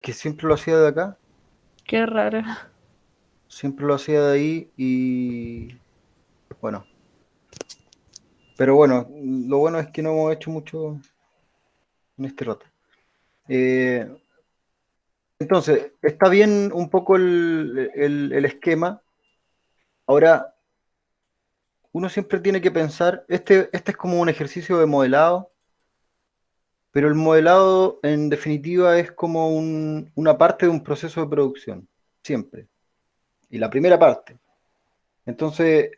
que siempre lo hacía de acá, Qué raro. siempre lo hacía de ahí y bueno, pero bueno, lo bueno es que no hemos hecho mucho en este rato. Eh, entonces, está bien un poco el esquema. Ahora, uno siempre tiene que pensar, este es como un ejercicio de modelado, pero el modelado en definitiva es como una parte de un proceso de producción, siempre, y la primera parte. Entonces,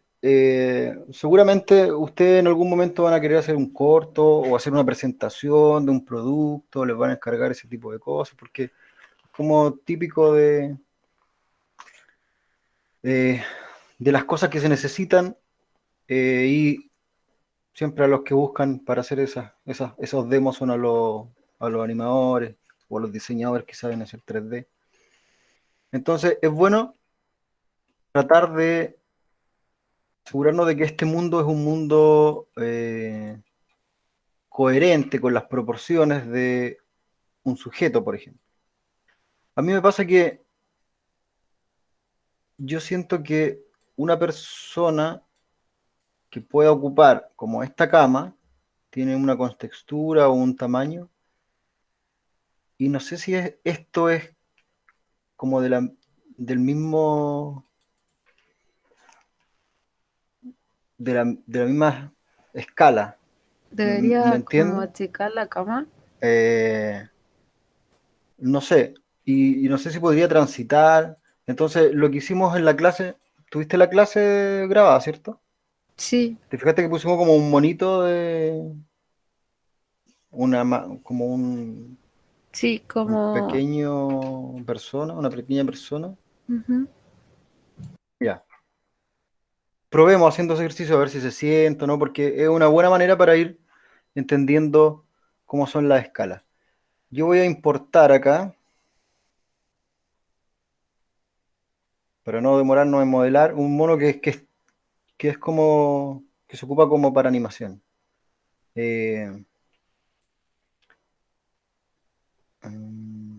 seguramente ustedes en algún momento van a querer hacer un corto o hacer una presentación de un producto, les van a encargar ese tipo de cosas, porque es como típico de, de las cosas que se necesitan y siempre a los que buscan para hacer esos demos son a los animadores o a los diseñadores que saben hacer 3D. Entonces, es bueno tratar de asegurarnos de que este mundo es un mundo coherente con las proporciones de un sujeto, por ejemplo. A mí me pasa que yo siento que una persona que pueda ocupar como esta cama tiene una contextura o un tamaño, y no sé si esto es como del mismo, de la misma escala. ¿Me Debería como entiendes? achicar la cama. Eh, no sé, y no sé si podría transitar. Entonces, lo que hicimos en la clase, tuviste la clase grabada, ¿cierto? Sí, ¿Te fijaste que pusimos como un monito como sí, un como... pequeño persona, una pequeña persona? Ujú. Ya. Probemos haciendo ese ejercicio a ver si se siente o no, porque es una buena manera para ir entendiendo cómo son las escalas. Yo voy a importar acá, para no demorarnos en modelar, un mono que es como, que se ocupa como para animación. Eh, mm,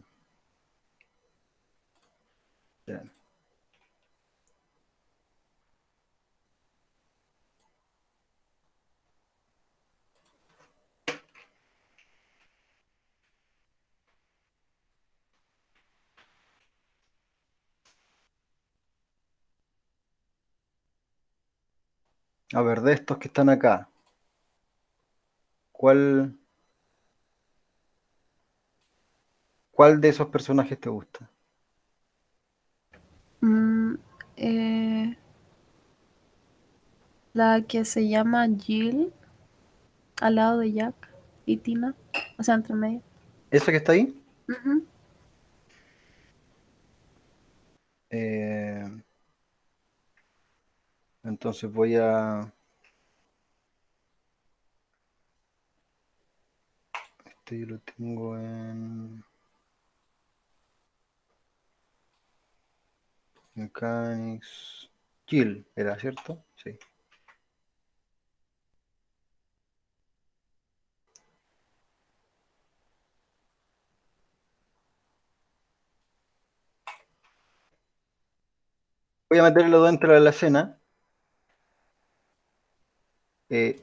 espera. A ver, de estos que están acá, ¿cuál, cuál de esos personajes te gusta? Mm, eh, la que se llama Jill, al lado de Jack y Tina, o sea, entre medio. ¿Esa que está ahí? Ujú. Eh, entonces voy a... Este yo lo tengo en Mechanics. Kill, ¿era cierto? Sí. Voy a meterlo dentro de la escena.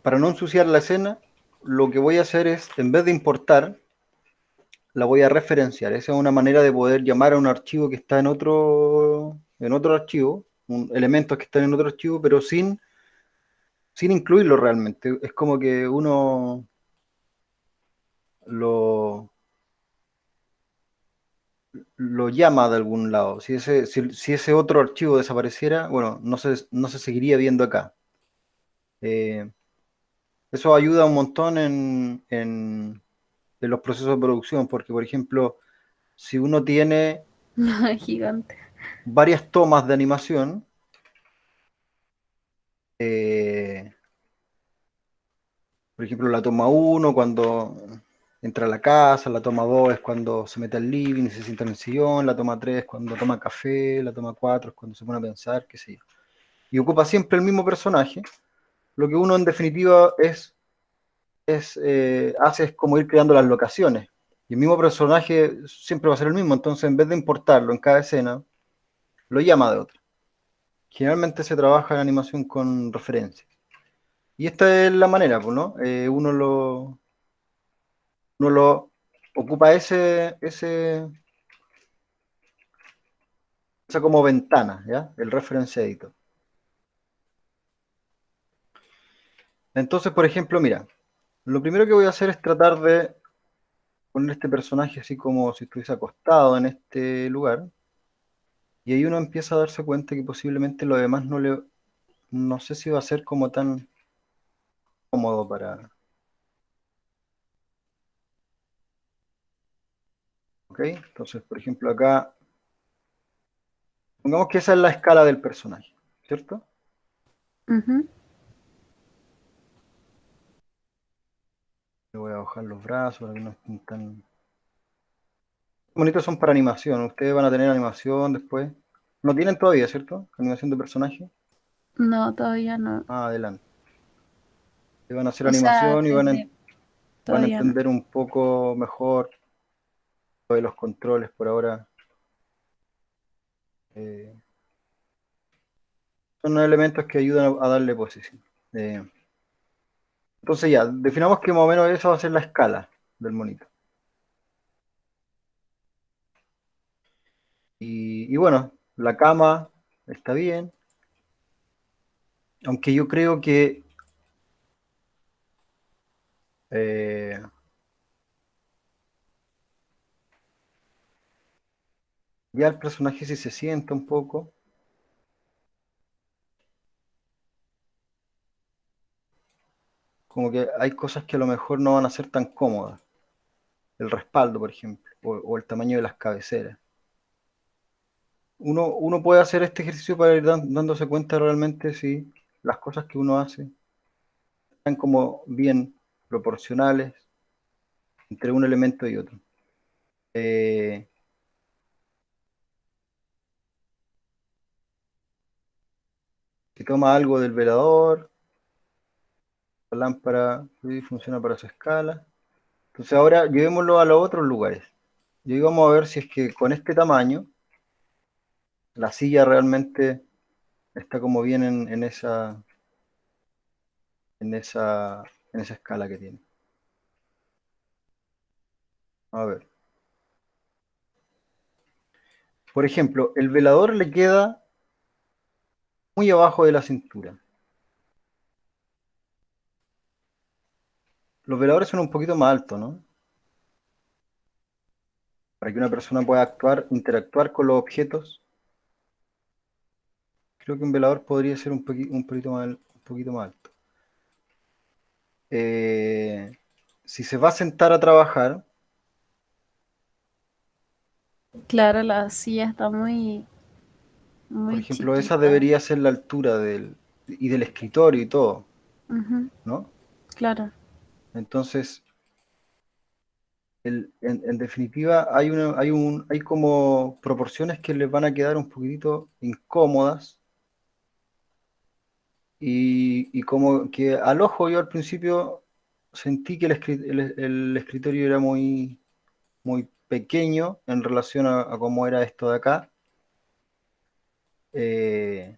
Para no ensuciar la escena, lo que voy a hacer es, en vez de importar, la voy a referenciar. Esa es una manera de poder llamar a un archivo que está en otro archivo, elementos que están en otro archivo, pero sin incluirlo realmente. Es como que uno lo, lo llama de algún lado. Si ese otro archivo desapareciera, bueno, no se seguiría viendo acá. Eh, Eso ayuda un montón en los procesos de producción, porque, por ejemplo, si uno tiene Gigante. varias tomas de animación, eh, por ejemplo, la toma uno cuando entra a la casa, la toma 2 es cuando se mete al living y se sienta en el sillón, la toma 3 es cuando toma café, la toma 4 es cuando se pone a pensar, qué sé yo. Y ocupa siempre el mismo personaje. Lo que uno en definitiva hace es como ir creando las locaciones. Y el mismo personaje siempre va a ser el mismo, entonces en vez de importarlo en cada escena, lo llama de otra. Generalmente se trabaja en animación con referencias. Y esta es la manera, pues, ¿no? Uno lo ocupa esa como ventana, ¿ya? El reference editor. Entonces, por ejemplo, mira, lo primero que voy a hacer es tratar de poner este personaje así como si estuviese acostado en este lugar. Y ahí uno empieza a darse cuenta que posiblemente lo demás no sé si va a ser como tan cómodo para, ¿ok? Entonces, por ejemplo, acá, pongamos que esa es la escala del personaje, ¿cierto? Ujú. Le voy a bajar los brazos para que no estén tan... Bonitos son para animación, ustedes van a tener animación después. No tienen todavía, ¿cierto? Animación de personaje. No, todavía no. Ah, adelante. Van a hacer O sea, animación y 3D, van a todavía no. entender un poco mejor lo de los controles por ahora. Eh, Son elementos que ayudan a darle posición. Entonces ya, definamos que más o menos esa va a ser la escala del monito. Y bueno, la cama está bien, aunque yo creo que eh, ya el personaje si se sienta un poco, como que hay cosas que a lo mejor no van a ser tan cómodas. El respaldo, por ejemplo, o el tamaño de las cabeceras. Uno puede hacer este ejercicio para ir dándose cuenta realmente si las cosas que uno hace están como bien proporcionales entre un elemento y otro. Eh, si toma algo del velador, la lámpara sí, funciona para su escala. Entonces ahora llevémoslo a los otros lugares. Y ahí vamos a ver si es que con este tamaño la silla realmente está como bien en esa, en esa escala que tiene. A ver. Por ejemplo, el velador le queda muy abajo de la cintura. Los veladores son un poquito más altos, ¿no? Para que una persona pueda interactuar con los objetos. Creo que un velador podría ser un poquito más alto. Eh, si se va a sentar a trabajar, Claro, la silla está por muy ejemplo, esa chiquita. debería ser la altura y del escritorio y todo, Ujú. ¿no? Claro. Entonces, en definitiva, hay como proporciones que les van a quedar un poquitito incómodas y como que al ojo yo al principio sentí que el escritorio era muy pequeño en relación a cómo era esto de acá. Eh,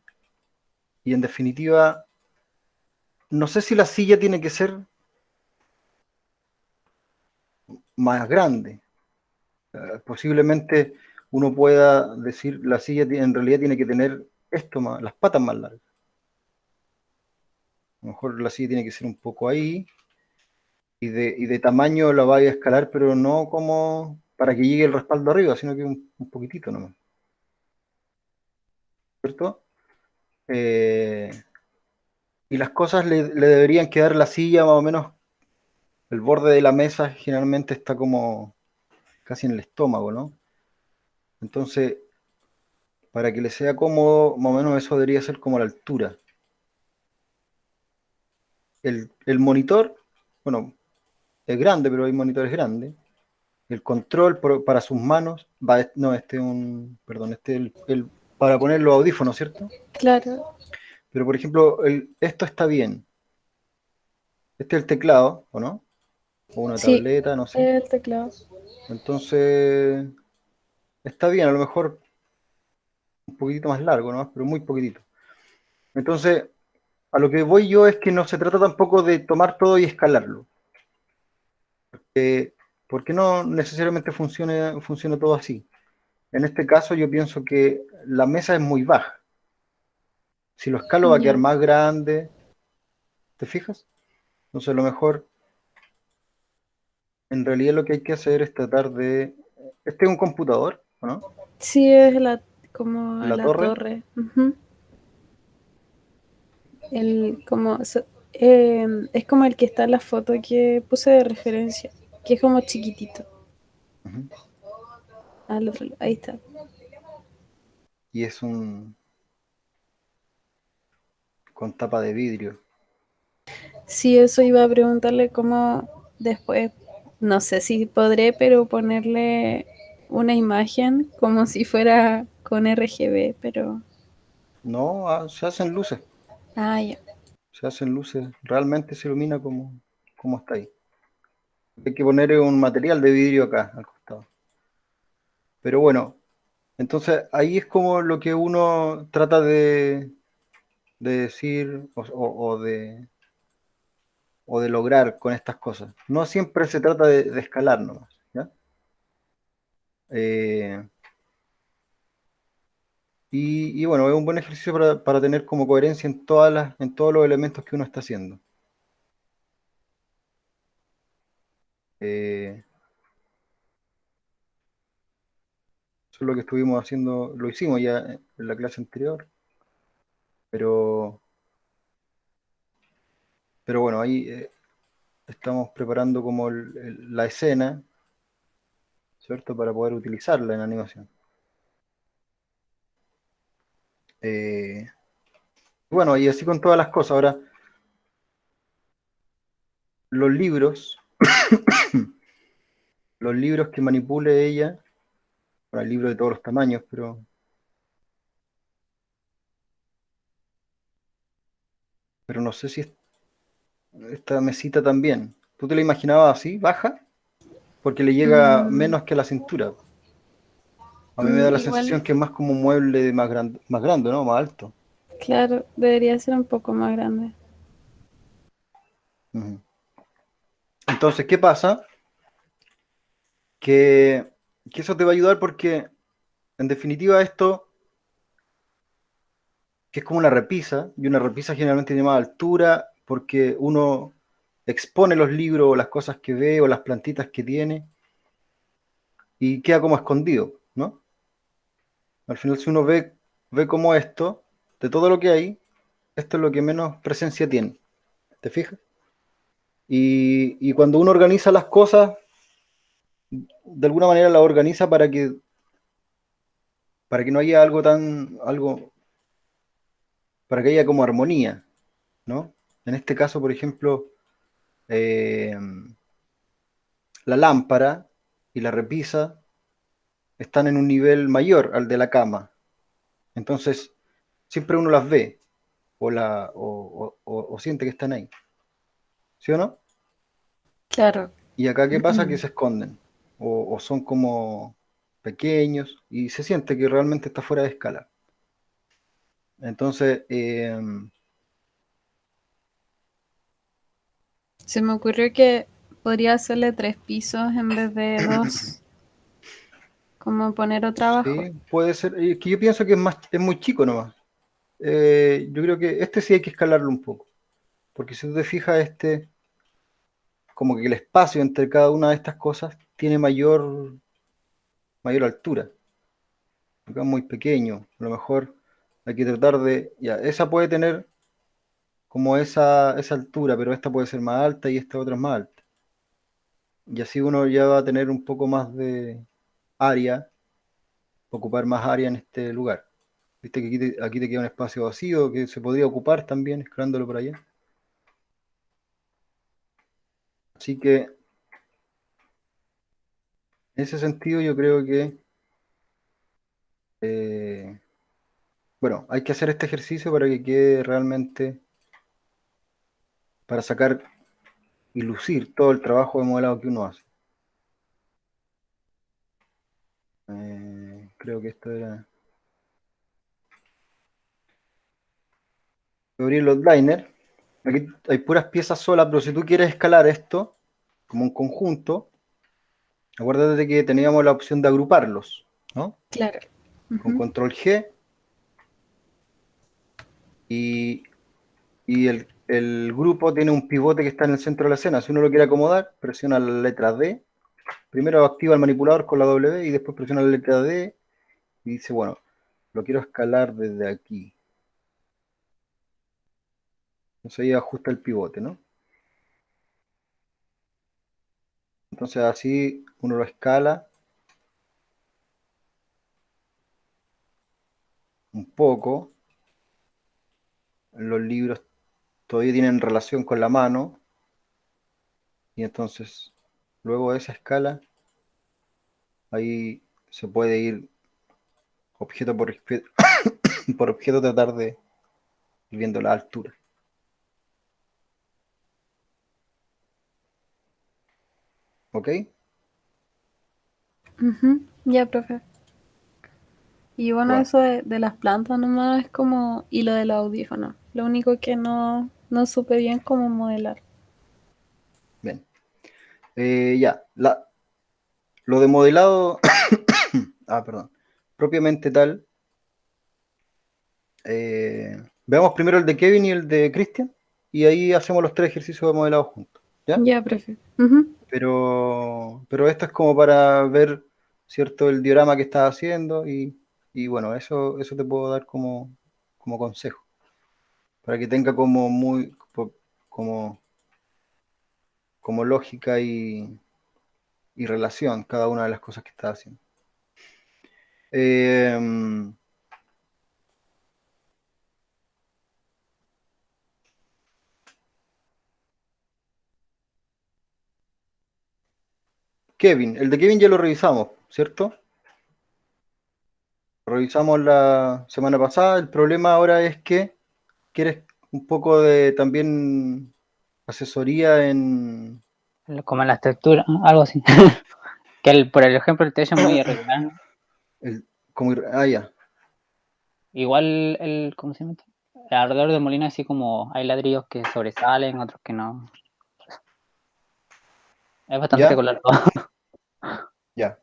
y en definitiva, no sé si la silla tiene que ser más grande. Posiblemente uno pueda decir la silla en realidad tiene que tener las patas más largas. A lo mejor la silla tiene que ser un poco ahí y de tamaño la vaya a escalar, pero no como para que llegue el respaldo arriba, sino que un poquitito nomás, ¿cierto? Eh, y las cosas le deberían quedar la silla más o menos, el borde de la mesa generalmente está como casi en el estómago, ¿no? Entonces, para que le sea cómodo, más o menos eso debería ser como la altura. El monitor, bueno, es grande, pero hay monitores grandes. El control para sus manos, no, perdón, para poner los audífonos, ¿cierto? Claro. Pero por ejemplo, esto está bien. Este es el teclado, ¿o no? O una Sí, tableta, no sé. el teclado. Entonces, está bien, a lo mejor un poquitito más largo, ¿no? Pero muy poquitito. Entonces, a lo que voy yo es que no se trata tampoco de tomar todo y escalarlo. Porque no necesariamente funciona todo así. En este caso yo pienso que la mesa es muy baja. Si lo escalo va a quedar Ya, más grande, ¿te fijas? Entonces a lo mejor en realidad lo que hay que hacer es tratar de... Este es un computador, ¿o no? sí, es como La la torre. torre. Ujú. El, como, es como el que está en la foto que puse de referencia, que es como chiquitito. Ujú. Al otro lado, ahí está. Y es un con tapa de vidrio. Sí, eso iba a preguntarle cómo después, no sé si podré, pero ponerle una imagen como si fuera con RGB, pero... No, se hacen luces. Ah, ya. Se hacen luces. Realmente se ilumina como está ahí. Hay que poner un material de vidrio acá al costado. Pero bueno, entonces ahí es como lo que uno trata de decir o de lograr con estas cosas. No siempre se trata de escalar nomás, ¿ya? Eh, y bueno, es un buen ejercicio para tener como coherencia en todos los elementos que uno está haciendo. Eh, Eso es lo que estuvimos haciendo, lo hicimos ya en la clase anterior, pero, pero bueno, ahí estamos preparando como la escena, ¿cierto? Para poder utilizarla en animación. Eh, bueno, y así con todas las cosas. Ahora, los libros, los libros que manipule ella, bueno, hay libros de todos los tamaños, pero no sé si esta mesita también. ¿Tú te la imaginabas así, baja? Porque le llega Mm, menos que a la cintura. A mí me da la igual, sensación que es más como un mueble más grande, ¿no? Más alto. claro, debería ser un poco más grande. Ujú. Entonces, ¿qué pasa? Que, que eso te va a ayudar porque, en definitiva, esto, que es como una repisa, y una repisa generalmente tiene más altura, porque uno expone los libros o las cosas que ve o las plantitas que tiene y queda como escondido, ¿no? Al final, si uno ve como esto, de todo lo que hay, esto es lo que menos presencia tiene, ¿te fijas? Y cuando uno organiza las cosas, de alguna manera las organiza para que no haya para que haya como armonía, ¿no? En este caso, por ejemplo, eh, la lámpara y la repisa están en un nivel mayor al de la cama. Entonces, siempre uno las ve o siente que están ahí. ¿Sí o no? Claro. Y acá, ¿qué pasa? Que se esconden o son como pequeños y se siente que realmente está fuera de escala. Entonces, Se me ocurrió que podría hacerle 3 pisos en vez de dos, como poner otro abajo. sí, puede ser. Es que yo pienso que es muy chico nomás. Yo creo que este sí hay que escalarlo un poco. Porque si tú te fijas, como que el espacio entre cada una de estas cosas tiene mayor altura. Acá es muy pequeño. A lo mejor hay que tratar de. Ya, esa puede tener como esa altura, pero esta puede ser más alta y esta otra es más alta. Y así uno ya va a tener un poco más de área, ocupar más área en este lugar. Viste que aquí te queda un espacio vacío que se podría ocupar también escalándolo por allá. Así que en ese sentido yo creo que, eh, bueno, hay que hacer este ejercicio para que quede realmente, para sacar y lucir todo el trabajo de modelado que uno hace. Creo que esto era... Voy a abrir los liners. Aquí hay puras piezas solas, pero si tú quieres escalar esto como un conjunto, acuérdate de que teníamos la opción de agruparlos, ¿no? Claro. Con Ujú. control G y, y el grupo tiene un pivote que está en el centro de la escena. Si uno lo quiere acomodar, presiona la letra D. Primero activa el manipulador con la W y después presiona la letra D y dice, bueno, lo quiero escalar desde aquí. Entonces ahí ajusta el pivote, ¿no? Entonces así uno lo escala un poco. Los libros todavía tienen relación con la mano y entonces luego de esa escala ahí se puede ir objeto por objeto, por objeto tratar de ir viendo la altura. ¿Ok? Ujú. Ya, profe. Y bueno, Bueno, eso de las plantas nomás es como... Y lo del audífono. Lo único que no supe bien cómo modelar. bien. Ya, lo de modelado, perdón, propiamente tal. Veamos primero el de Kevin y el de Christian y ahí hacemos los tres ejercicios de modelado juntos. ¿Ya? Ya, profe. Ujú. Pero esto es como para ver, ¿cierto?, el diorama que estás haciendo y bueno, eso te puedo dar como consejo, para que tenga como como, como lógica y relación cada una de las cosas que estás haciendo. Eh, Kevin, el de Kevin ya lo revisamos, ¿cierto? Lo revisamos la semana pasada. El problema ahora es que quieres un poco de también asesoría en Como en la estructura, algo así. Que por el ejemplo el techo es muy irregular, ¿no? el, como, ya. Igual ¿cómo se llama esto? Alrededor del molino así como hay ladrillos que sobresalen, otros que no. Es bastante ¿Ya? irregular todo. Ya.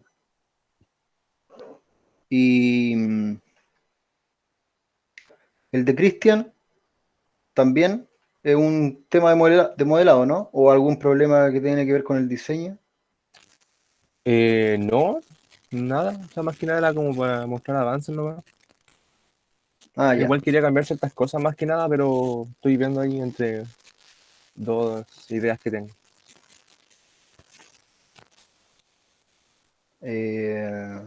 Y el de Christian también es un tema de modelado, ¿no? ¿O algún problema que tiene que ver con el diseño? No, nada. O sea, más que nada era como para mostrar avances nomás. Ya. Igual quería cambiar ciertas cosas más que nada, pero estoy viendo ahí entre dos ideas que tengo. Eh,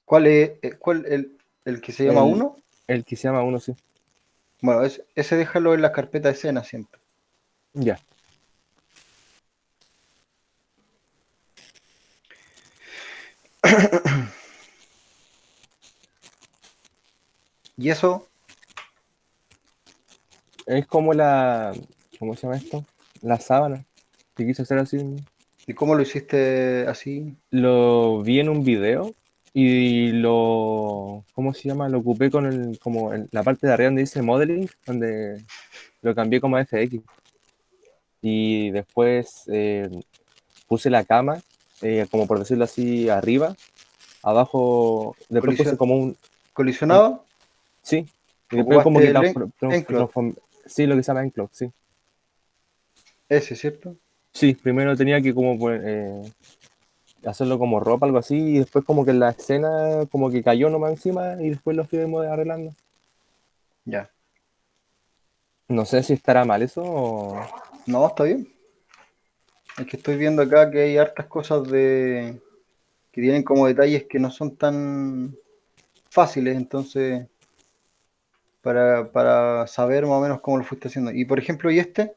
¿Cuál es el que se llama El, uno? el que se llama uno, sí. Bueno, ese déjalo en la carpeta de escena siempre. Ya. Y eso, Es como ¿cómo se llama esto? La sábana. Que quise hacer así. ¿y cómo lo hiciste así? Lo vi en un video y ¿cómo se llama? Lo ocupé con como en la parte de arriba donde dice modeling, donde lo cambié como a FX. Y después puse la cama, como por decirlo así, arriba. Abajo, después puse como ¿Colisionado? sí. Y después como ¿Ocupaste que el Enclot? sí, lo que se llama enclose, sí. Ese, ¿cierto? Sí, primero tenía que como hacerlo como ropa, algo así, y después como que la escena como que cayó nomás encima y después lo fui arreglando. Ya. No sé si estará mal eso o... No, está bien. Es que estoy viendo acá que hay hartas cosas que tienen como detalles que no son tan fáciles, entonces, para saber más o menos cómo lo fuiste haciendo. Y por ejemplo, ¿y este?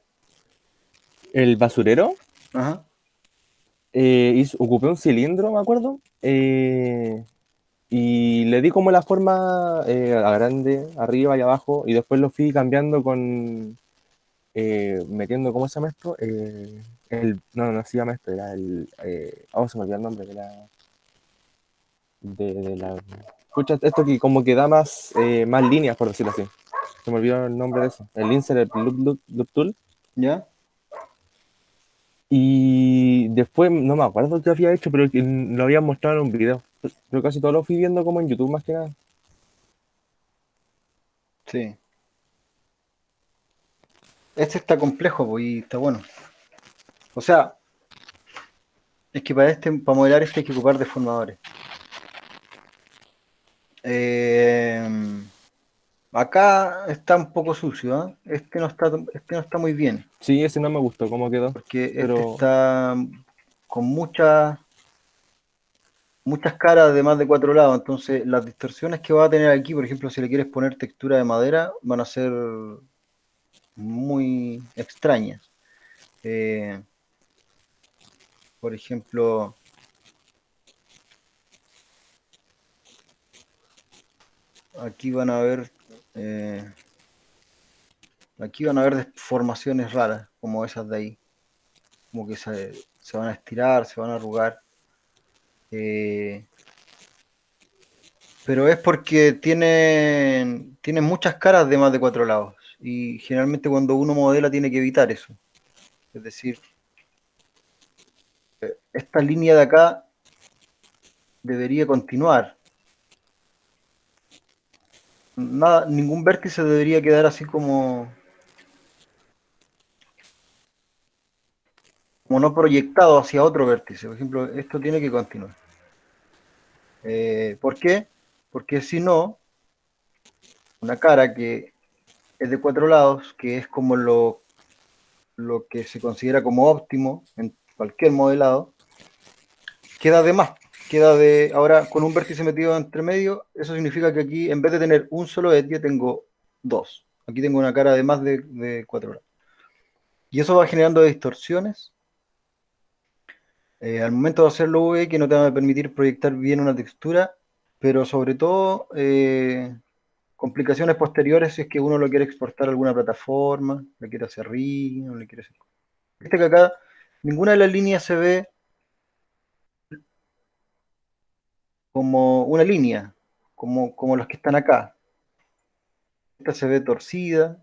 El basurero, Ajá. ocupé un cilindro, me acuerdo, y le di como la forma a grande, arriba y abajo, y después lo fui cambiando metiendo, ¿cómo se llama esto? no se llama esto, era se me olvidó el nombre de la... Escucha, esto que como que da más líneas, por decirlo así. Se me olvidó el nombre de eso. El Insert Loop Tool. ¿Ya? Y después, no me acuerdo qué había hecho, pero que lo había mostrado en un video. Pero casi todo lo fui viendo como en YouTube más que nada. Sí. Este está complejo, pues, y está bueno. O sea, es que para modelar este hay que ocupar deformadores. Acá está un poco sucio, ¿eh? Este no está muy bien, Sí, ese no me gustó cómo quedó. porque este Pero está con muchas caras de más de 4 lados, entonces las distorsiones que va a tener aquí, por ejemplo, si le quieres poner textura de madera, van a ser muy extrañas. Eh, por ejemplo, aquí van a ver deformaciones raras, como esas de ahí, como que se van a estirar, se van a arrugar. Pero es porque tienen muchas caras de más de 4 lados. Y generalmente cuando uno modela tiene que evitar eso. Es decir, esta línea de acá debería continuar. Nada, ningún vértice debería quedar así como no proyectado hacia otro vértice. Por ejemplo, esto tiene que continuar. ¿Por qué? Porque si no, una cara que es de 4 lados, que es como lo que se considera como óptimo en cualquier modelado, queda de más. Ahora, con un vértice metido entre medio, eso significa que aquí, en vez de tener un solo edge, tengo dos. Aquí tengo una cara de más de 4 lados. Y eso va generando distorsiones. Al momento de hacerlo V, que no te va a permitir proyectar bien una textura, pero sobre todo complicaciones posteriores si es que uno lo quiere exportar a alguna plataforma, le quiere hacer rig, no le quiere hacer... Viste que acá ninguna de las líneas se ve como una línea, como las que están acá. Esta se ve torcida,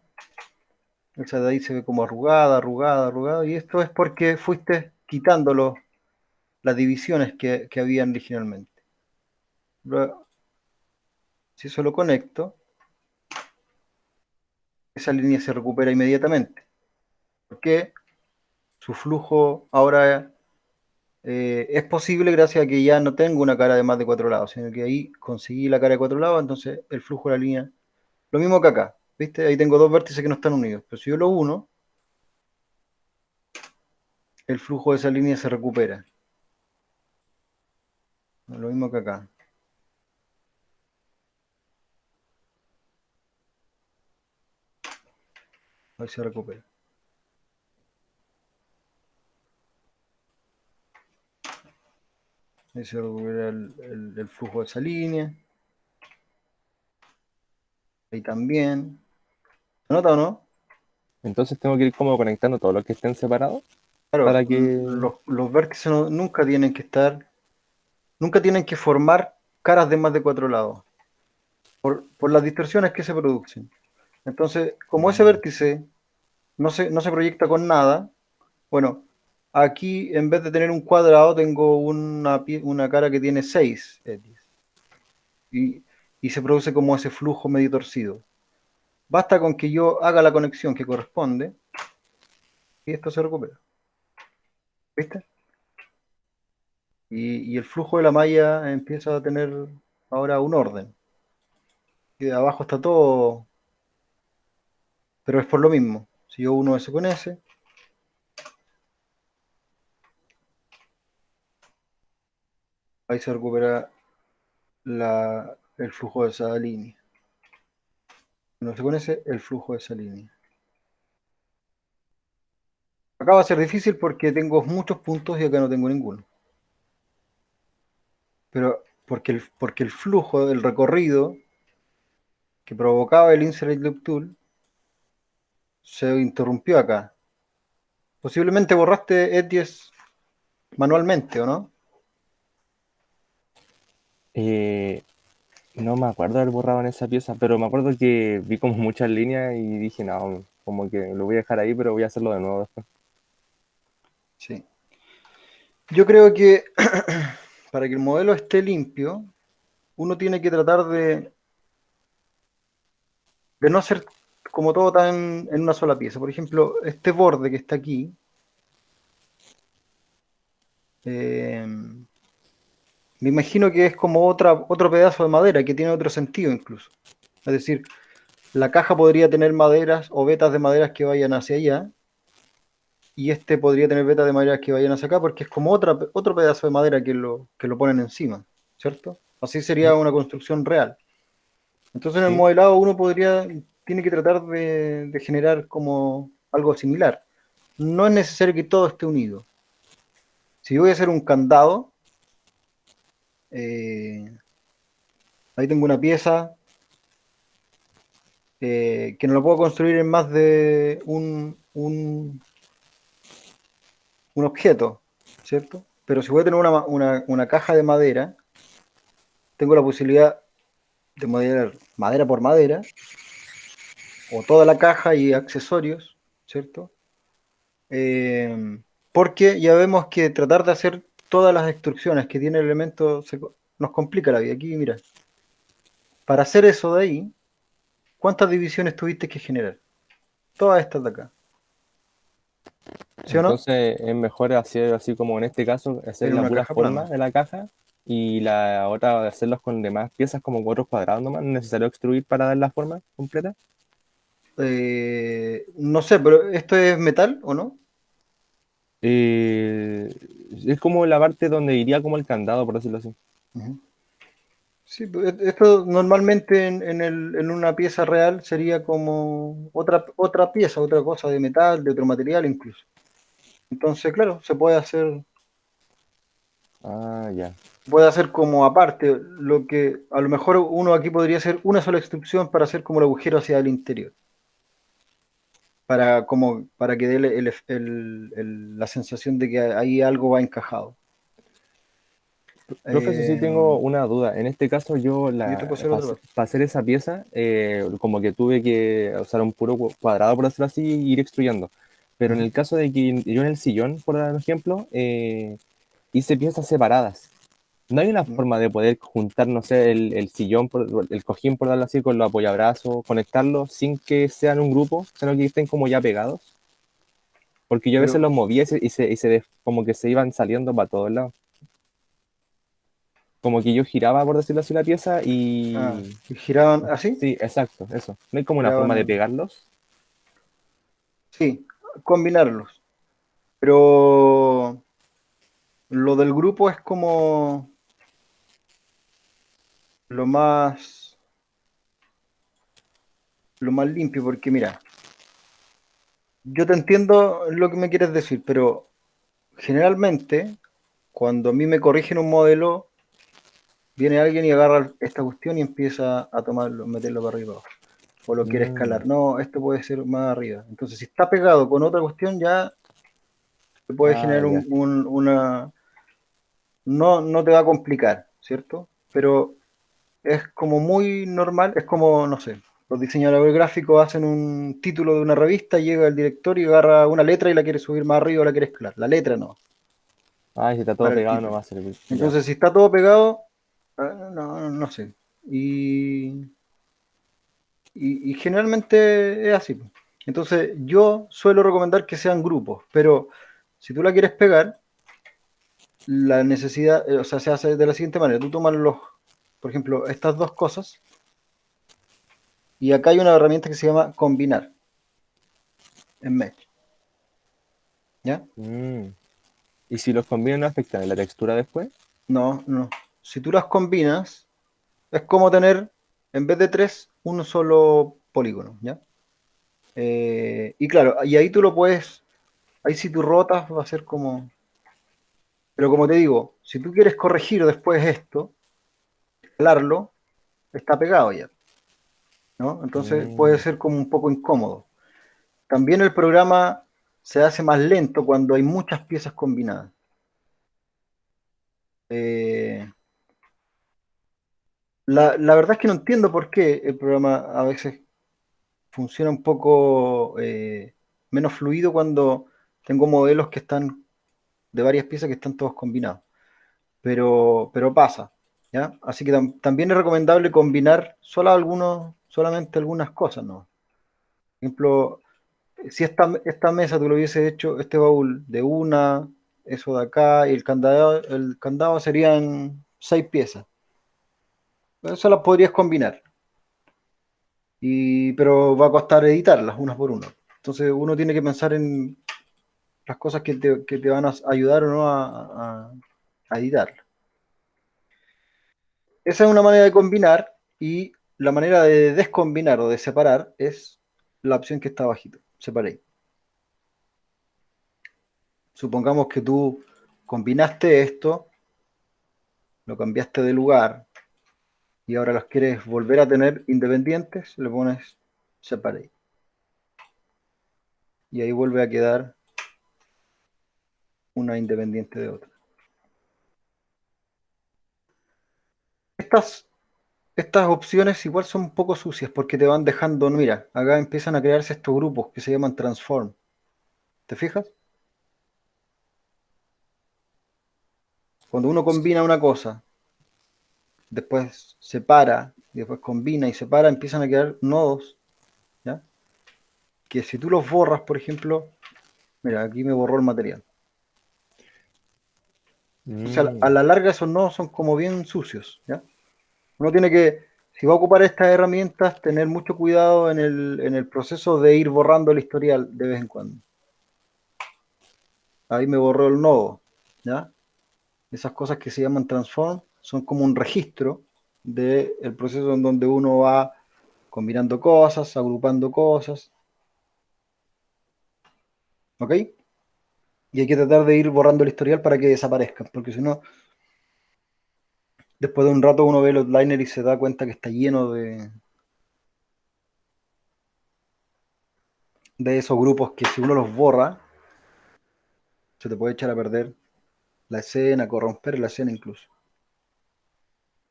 esa de ahí se ve como arrugada, arrugada, arrugada, y esto es porque fuiste quitando las divisiones que habían originalmente. Luego, si eso lo conecto, esa línea se recupera inmediatamente, porque su flujo ahora es posible gracias a que ya no tengo una cara de más de 4 lados, sino que ahí conseguí la cara de 4 lados, entonces el flujo de la línea, lo mismo que acá, ¿viste? Ahí tengo dos vértices que no están unidos, pero si yo lo uno, el flujo de esa línea se recupera. Lo mismo que acá. Ahí se recupera. Ahí se recupera el flujo de esa línea. Ahí también. ¿Se nota o no? entonces tengo que ir como conectando todos los que estén separados Claro, para que... los vértices nunca tienen que formar caras de más de 4 lados, por las distorsiones que se producen. Entonces, como ese vértice no se proyecta con nada, bueno, aquí en vez de tener un cuadrado tengo una cara que tiene 6 edges y se produce como ese flujo medio torcido. Basta con que yo haga la conexión que corresponde y esto se recupera. ¿Viste? Y el flujo de la malla empieza a tener ahora un orden. Y de abajo está todo, pero es por lo mismo. Si yo uno S con S, ahí se recupera el flujo de esa línea. Uno S con S, el flujo de esa línea. Acá va a ser difícil porque tengo muchos puntos y acá no tengo ninguno. Pero porque el flujo del recorrido que provocaba el Insert Loop Tool se interrumpió acá. Posiblemente borraste edges manualmente, ¿o no? No me acuerdo haber borrado en esa pieza, pero me acuerdo que vi como muchas líneas y dije, no, como que lo voy a dejar ahí, pero voy a hacerlo de nuevo después. Sí. Yo creo que para que el modelo esté limpio, uno tiene que tratar de no hacer como todo tan en una sola pieza. Por ejemplo, este borde que está aquí, eh, me imagino que es como otro pedazo de madera que tiene otro sentido incluso. Es decir, la caja podría tener maderas o vetas de maderas que vayan hacia allá, y este podría tener vetas de maderas que vayan hacia acá, porque es como otro pedazo de madera que lo ponen encima, ¿cierto? Así sería una construcción real. Entonces en el Sí, modelado uno tiene que tratar de generar como algo similar. No es necesario que todo esté unido. Si yo voy a hacer un candado, eh, ahí tengo una pieza que no lo puedo construir en más de un objeto, ¿cierto? Pero si voy a tener una caja de madera, tengo la posibilidad de modelar madera por madera, o toda la caja y accesorios, ¿cierto? Porque ya vemos que tratar de hacer todas las instrucciones que tiene el elemento nos complica la vida. Aquí, mira, para hacer eso de ahí, ¿cuántas divisiones tuviste que generar? Todas estas de acá, ¿sí o no? entonces es mejor hacer así como en este caso, hacer En la una pura caja plana. forma de la caja y la otra hacerlos con demás piezas como cuadros cuadrados nomás, no es necesario extruir para dar la forma completa. No sé, pero ¿esto es metal o no? Eh, es como la parte donde iría como el candado, por decirlo así. Ujú. Sí, pues, esto normalmente en una pieza real sería como otra pieza, otra cosa de metal, de otro material incluso. Entonces, claro, Ah, ya. puede hacer como aparte, lo que a lo mejor uno aquí podría hacer una sola instrucción para hacer como el agujero hacia el interior, para que dé la sensación de que ahí algo va encajado. Profe, eso sí tengo Eh, una duda. En este caso, yo y esto puede ser para otra parte. hacer esa pieza, como que tuve que usar un puro cuadrado, por decirlo así, e ir extruyendo. Pero en Ujú. el caso de que yo en el sillón, por ejemplo, hice piezas separadas. ¿No hay una forma de poder juntar, no sé, el sillón, el cojín, por darlo así, con los apoyabrazos, conectarlos sin que sean un grupo, sino que estén como ya pegados? Porque yo a veces Pero, los movía como que se iban saliendo para todos lados. Como que yo giraba, por decirlo así, la pieza y... y giraban así, Sí, exacto, eso. ¿No hay como una forma de giraban, pegarlos? sí, combinarlos. Pero lo del grupo es como lo más, lo más limpio, porque mira, yo te entiendo lo que me quieres decir, pero generalmente cuando a mí me corrigen un modelo, viene alguien y agarra esta cuestión y empieza a tomarlo, meterlo para arriba abajo. O lo quiere Mm, escalar. No, esto puede ser más arriba. Entonces, si está pegado con otra cuestión, ya te puede ah, generar ya. una... No te va a complicar, ¿cierto? Pero es como muy normal, es como, no sé, los diseñadores gráficos hacen un título de una revista, llega el director y agarra una letra y la quiere subir más arriba o la quiere escalar. La letra no, Ah, si está todo para el pegado no título. va a servir. Ya. Entonces, si está todo pegado, no sé. Y generalmente es así, pues. Entonces, yo suelo recomendar que sean grupos, pero si tú la quieres pegar, la necesidad, o sea, se hace de la siguiente manera. Tú tomas por ejemplo, estas dos cosas, y acá hay una herramienta que se llama combinar en Mesh, ¿ya? Mm. ¿Y si los combino no afectan en la textura después? No, no. Si tú las combinas, es como tener, en vez de tres, un solo polígono, ¿ya? Y claro, y ahí tú lo puedes, ahí si tú rotas va a ser como, pero como te digo, si tú quieres corregir después esto, escalarlo, está pegado ya, ¿no? Entonces puede Mm. ser como un poco incómodo. También el programa, se hace más lento cuando hay muchas piezas combinadas. La verdad es que no entiendo por qué el programa a veces funciona un poco menos fluido cuando tengo modelos que están de varias piezas que están todos combinados. Pero pasa, ¿ya? Así que también es recomendable combinar solamente algunas cosas, ¿no? Por ejemplo, si esta mesa tú lo hubieses hecho, este baúl de una, eso de acá, y el candado serían 6 piezas. Eso las podrías combinar. Pero va a costar editarlas unas por una. Entonces uno tiene que pensar en las cosas que te van a ayudar o no a editarlas. Esa es una manera de combinar, y la manera de descombinar o de separar es la opción que está abajito, separate. Supongamos que tú combinaste esto, lo cambiaste de lugar y ahora los quieres volver a tener independientes, le pones separate. Y ahí vuelve a quedar una independiente de otra. Estas opciones igual son un poco sucias porque te van dejando, mira, acá empiezan a crearse estos grupos que se llaman transform. ¿Te fijas? Cuando uno combina una cosa, después separa, y después combina y separa, empiezan a quedar nodos, ¿ya? Que si tú los borras, por ejemplo, mira, aquí me borró el material. Entonces, a la larga esos nodos son como bien sucios, ¿ya? Uno tiene que, si va a ocupar estas herramientas, tener mucho cuidado en el proceso de ir borrando el historial de vez en cuando. Ahí me borró el nodo, ¿ya? Esas cosas que se llaman transform son como un registro del proceso en donde uno va combinando cosas, agrupando cosas. ¿Ok? Y hay que tratar de ir borrando el historial para que desaparezcan, porque si no, después de un rato uno ve el outliner y se da cuenta que está lleno de esos grupos que si uno los borra, se te puede echar a perder la escena, corromper la escena incluso.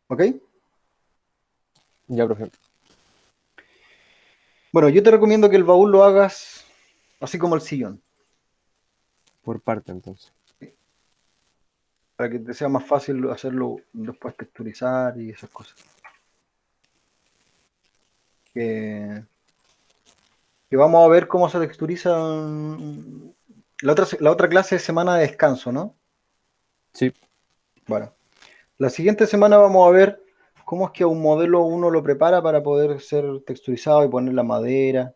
¿Ok? Ya, profe. Bueno, yo te recomiendo que el baúl lo hagas así como el sillón, Por parte, entonces. para que te sea más fácil hacerlo después, texturizar y esas cosas. Que vamos a ver cómo se texturiza. La otra clase es semana de descanso, ¿no? Sí. Bueno, la siguiente semana vamos a ver cómo es que a un modelo uno lo prepara para poder ser texturizado y poner la madera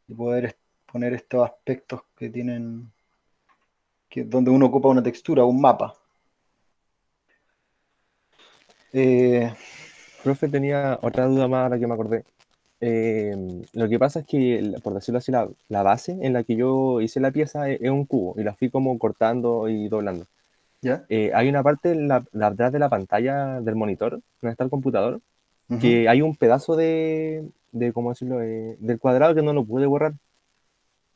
y poder poner estos aspectos que tienen, donde uno ocupa una textura, un mapa. Profe, tenía otra duda más ahora que me acordé. Lo que pasa es que, por decirlo así, la base en la que yo hice la pieza es un cubo y la fui como cortando y doblando. ¿Ya? Hay una parte atrás de la pantalla del monitor, donde está el computador, Ujú. que hay un pedazo ¿cómo decirlo? Del cuadrado que no lo pude borrar.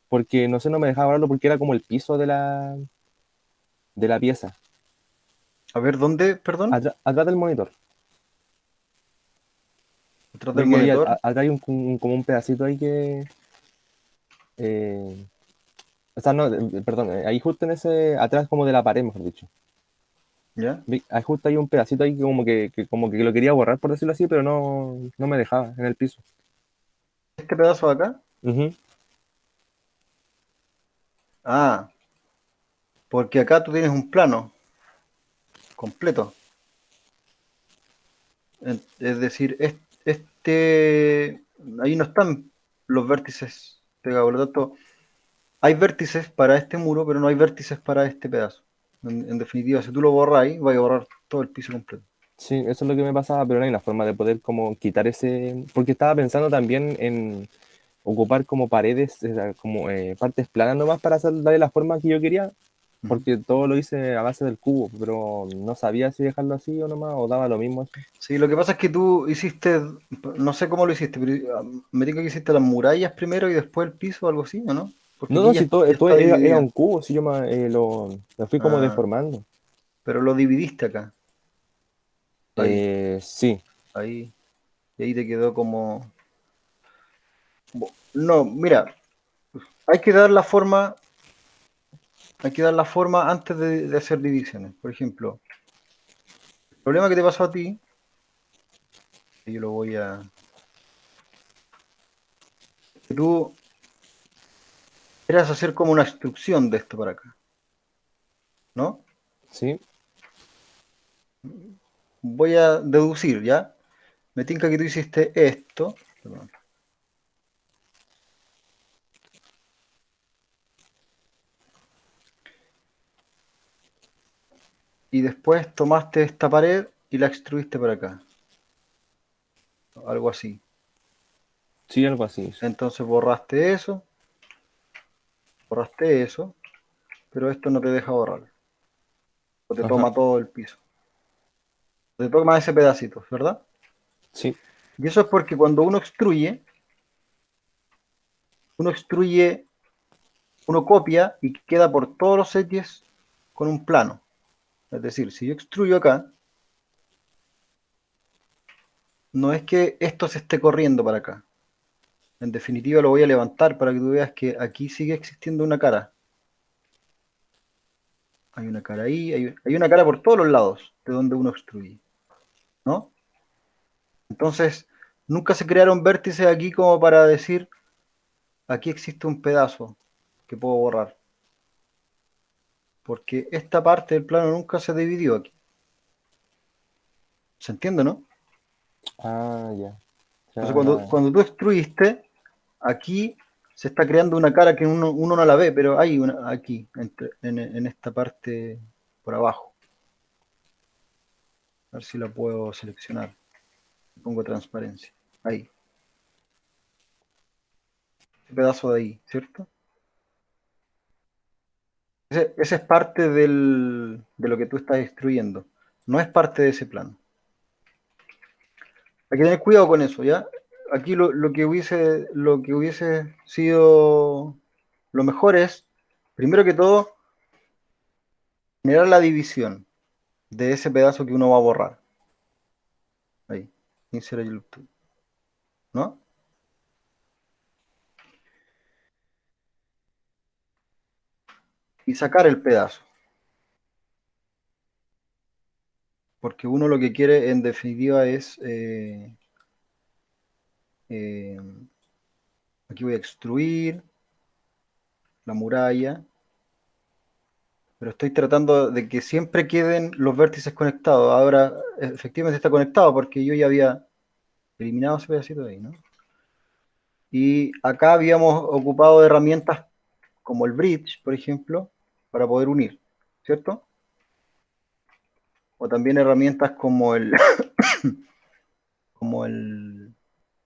Porque, no sé, no me dejaba borrarlo porque era como el piso de la pieza. A ver, ¿dónde? Perdón. Atrás del monitor. Detrás del Ve que monitor. atrás hay como un pedacito ahí que... eh, o sea, no, perdón, ahí justo en ese, atrás como de la pared, mejor dicho. ¿Ya? Ahí justo hay un pedacito ahí que como que lo quería borrar, por decirlo así, pero no me dejaba en el piso. Este pedazo de acá. Ujú. Ah, porque acá tú tienes un plano completo. Es decir, ahí no están los vértices pegados. Por lo tanto, hay vértices para este muro, pero no hay vértices para este pedazo. En definitiva, si tú lo borras ahí, vas a borrar todo el piso completo. Sí, eso es lo que me pasaba, pero no hay una forma de poder como quitar ese... Porque estaba pensando también en ocupar como paredes, o sea, como partes planas nomás para darle la forma que yo quería, Ujú. porque todo lo hice a base del cubo, pero no sabía si dejarlo así o nomás, o daba lo mismo eso. Sí, lo que pasa es que tú hiciste, no sé cómo lo hiciste, pero me diga que hiciste las murallas primero y después el piso o algo así, ¿o no? Porque No, aquí no, ya, si todo, ya todo está era dividida. un cubo, si yo lo fui como Ah, deformando. pero lo dividiste acá. Ahí, Sí, ahí. Y ahí te quedó como... No, mira, hay que dar la forma, hay que dar la forma antes de hacer divisiones. Por ejemplo, el problema que te pasó a ti, que yo lo voy a... que tú quieras hacer como una extrusión de esto para acá, ¿no? sí, Voy a deducir, ¿ya? Me tinca que tú hiciste esto. Perdón. Y después tomaste esta pared y la extruiste para acá. Algo así. sí, algo así. Entonces borraste eso, pero esto no te deja borrar. O te Ajá, toma todo el piso. Te toma ese pedacito, ¿verdad? sí. Y eso es porque cuando uno extruye, uno copia y queda por todos los edges con un plano. Es decir, si yo extruyo acá, no es que esto se esté corriendo para acá. En definitiva lo voy a levantar para que tú veas que aquí sigue existiendo una cara. Hay una cara ahí, hay una cara por todos los lados de donde uno extruye, ¿no? Entonces, nunca se crearon vértices aquí como para decir, aquí existe un pedazo que puedo borrar. Porque esta parte del plano nunca se dividió aquí. ¿Se entiende, no? Ah, ya. O Entonces, sea, la... cuando tú extruiste, aquí se está creando una cara que uno no la ve, pero hay una aquí, en esta parte por abajo. A ver si la puedo seleccionar. Pongo transparencia. Ahí. Ese pedazo de ahí, ¿cierto? Ese es parte de lo que tú estás destruyendo. No es parte de ese plano. Hay que tener cuidado con eso, ¿ya? Aquí lo que hubiese sido lo mejor es, primero que todo, generar la división de ese pedazo que uno va a borrar. Ahí. Insert YouTube. ¿No? Y sacar el pedazo. Porque uno lo que quiere en definitiva es eh, aquí voy a extruir la muralla, pero estoy tratando de que siempre queden los vértices conectados. Ahora efectivamente está conectado porque yo ya había eliminado ese pedacito de ahí, ¿no? Y acá habíamos ocupado herramientas como el bridge, por ejemplo, para poder unir, ¿cierto? O también herramientas como el como el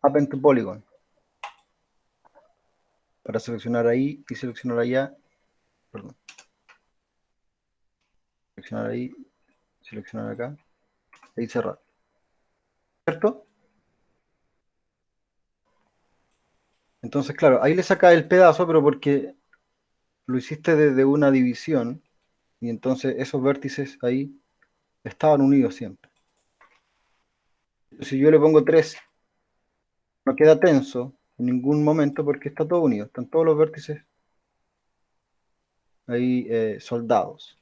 Append to Polygon, para seleccionar ahí y seleccionar allá, perdón, seleccionar ahí, seleccionar acá y cerrar, ¿cierto? Entonces, claro, ahí le saca el pedazo, pero porque lo hiciste desde una división y entonces esos vértices ahí estaban unidos siempre. Si yo le pongo 3, no queda tenso en ningún momento porque está todo unido, están todos los vértices ahí soldados.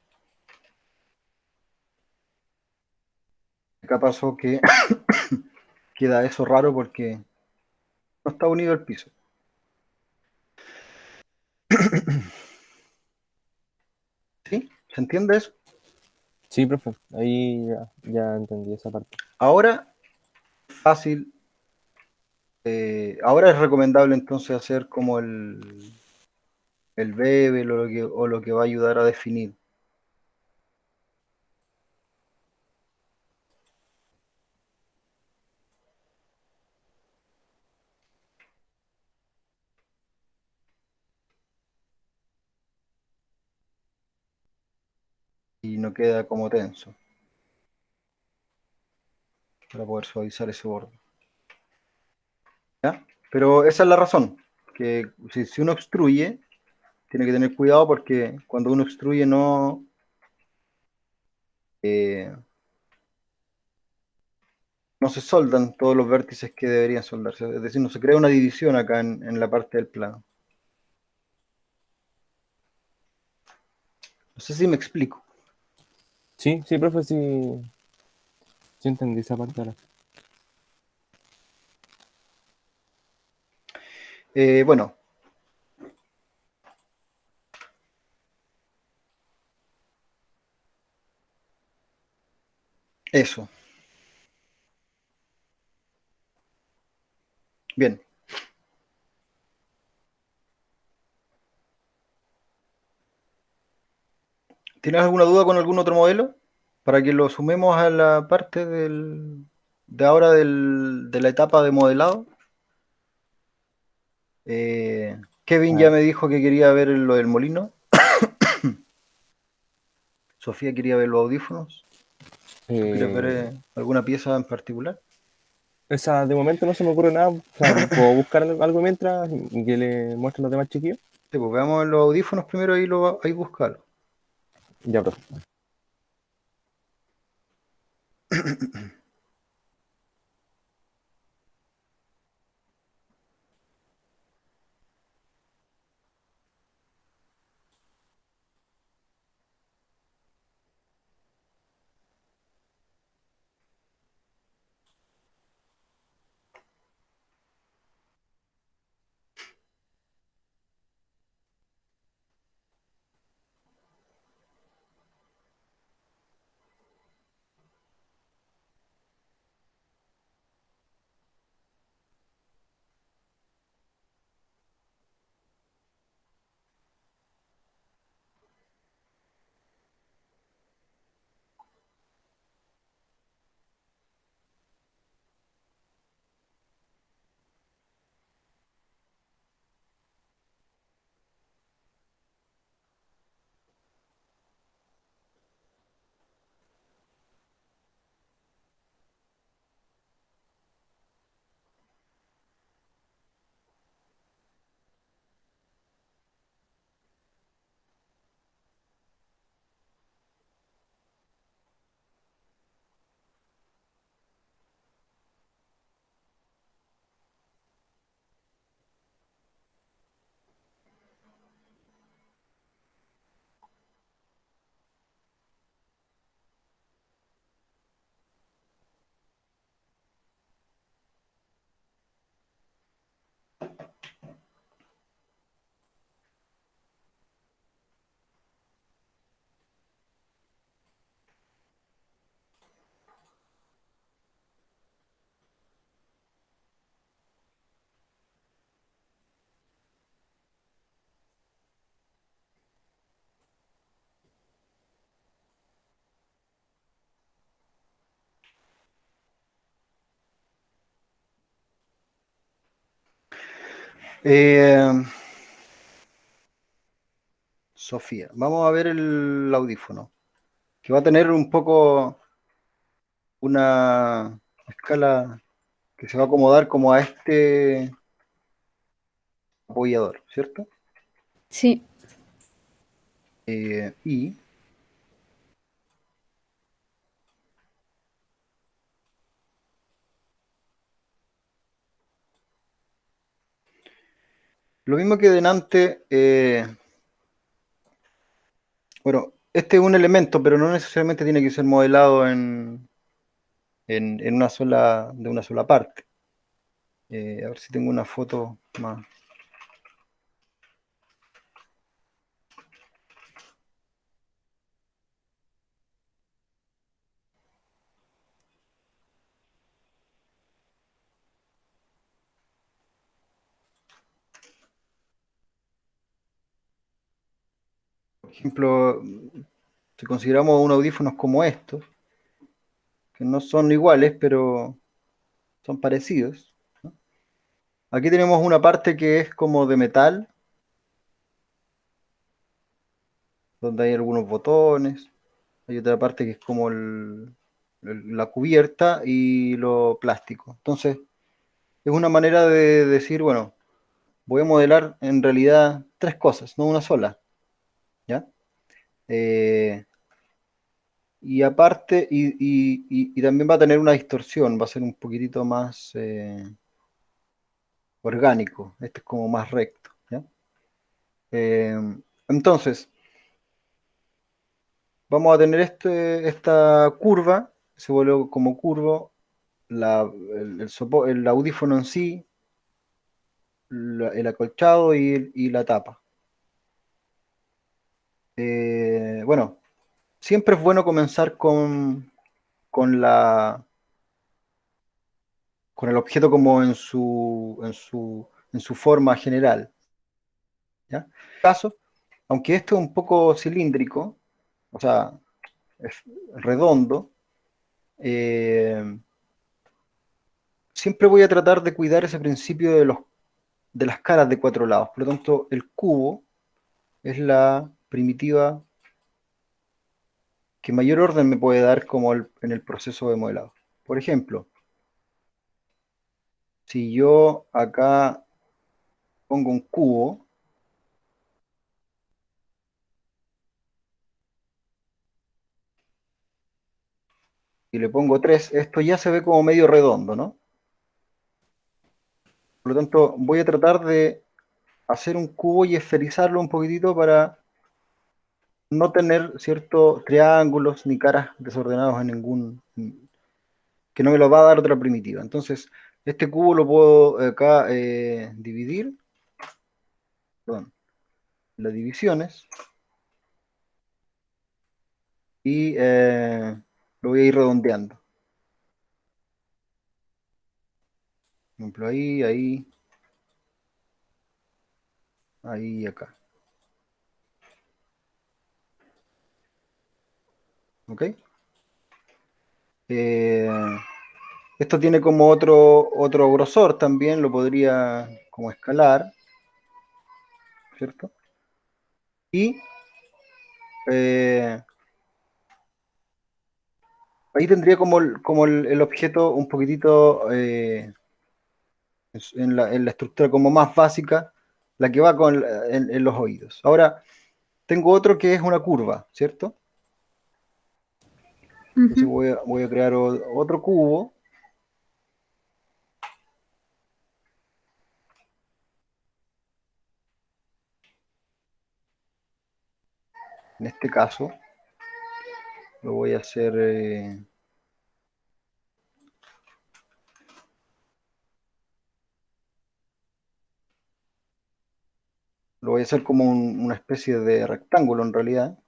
Acá pasó que queda eso raro porque no está unido el piso. ¿Sí? ¿Se entiende eso? Sí, profe, ahí ya entendí esa parte. Ahora, fácil. Ahora es recomendable entonces hacer como el bevel o lo que va a ayudar a definir. Y no queda como tenso para poder suavizar ese borde. ¿Ya? Pero esa es la razón, que si uno obstruye, tiene que tener cuidado porque cuando uno extruye no se soldan todos los vértices que deberían soldarse. Es decir, no se crea una división acá en la parte del plano. No sé si me explico. Sí, sí, profe, sí, sí entendí esa parte ahora. Bueno. Eso. Bien. ¿Tienes alguna duda con algún otro modelo? Para que lo sumemos a la parte de ahora de la etapa de modelado. Kevin A ya ver, me dijo que quería ver lo del molino. Sofía quería ver los audífonos. ¿Tú quieres ver alguna pieza en particular? esa de momento no se me ocurre nada. O sea, puedo buscar algo mientras y que le muestre a los demás chiquillos. Sí, pues veamos los audífonos primero y ahí buscarlo. Ya, profe. Eh, Sofía, vamos a ver el audífono, que va a tener un poco una escala que se va a acomodar como a este apoyador, ¿cierto? Sí, Y lo mismo que delante, bueno, este es un elemento, pero no necesariamente tiene que ser modelado en de una sola parte. A ver si tengo una foto más. Por ejemplo, si consideramos unos audífonos como estos, que no son iguales, pero son parecidos, ¿no? Aquí tenemos una parte que es como de metal, donde hay algunos botones. Hay otra parte que es como la cubierta y lo plástico. Entonces, es una manera de decir, bueno, voy a modelar en realidad tres cosas, no una sola, ¿ya? Y aparte, y también va a tener una distorsión, va a ser un poquitito más orgánico, este es como más recto, ¿ya? Entonces, vamos a tener esta curva, se vuelve como curvo, el audífono en sí, el acolchado y la tapa. Bueno, siempre es bueno comenzar con con el objeto como en su forma general, ¿ya? En este caso, aunque esto es un poco cilíndrico, o sea, es redondo, eh, siempre voy a tratar de cuidar ese principio de las caras de cuatro lados. Por lo tanto, el cubo es la primitiva que mayor orden me puede dar como en el proceso de modelado. Por ejemplo, si yo acá pongo un cubo, y le pongo 3, esto ya se ve como medio redondo, ¿no? Por lo tanto, voy a tratar de hacer un cubo y esferizarlo un poquitito para no tener ciertos triángulos ni caras desordenados en que no me lo va a dar otra primitiva. Entonces, este cubo lo puedo acá dividir, perdón, las divisiones, y lo voy a ir redondeando. Por ejemplo, ahí y acá. ¿Ok? Esto tiene como otro grosor también, lo podría como escalar, ¿cierto? Y eh, ahí tendría como el objeto un poquitito en la estructura como más básica, la que va en los oídos. Ahora, tengo otro que es una curva, ¿cierto? Entonces Ujú. voy a crear otro cubo. En este caso, lo voy a hacer... lo voy a hacer como una especie de rectángulo en realidad.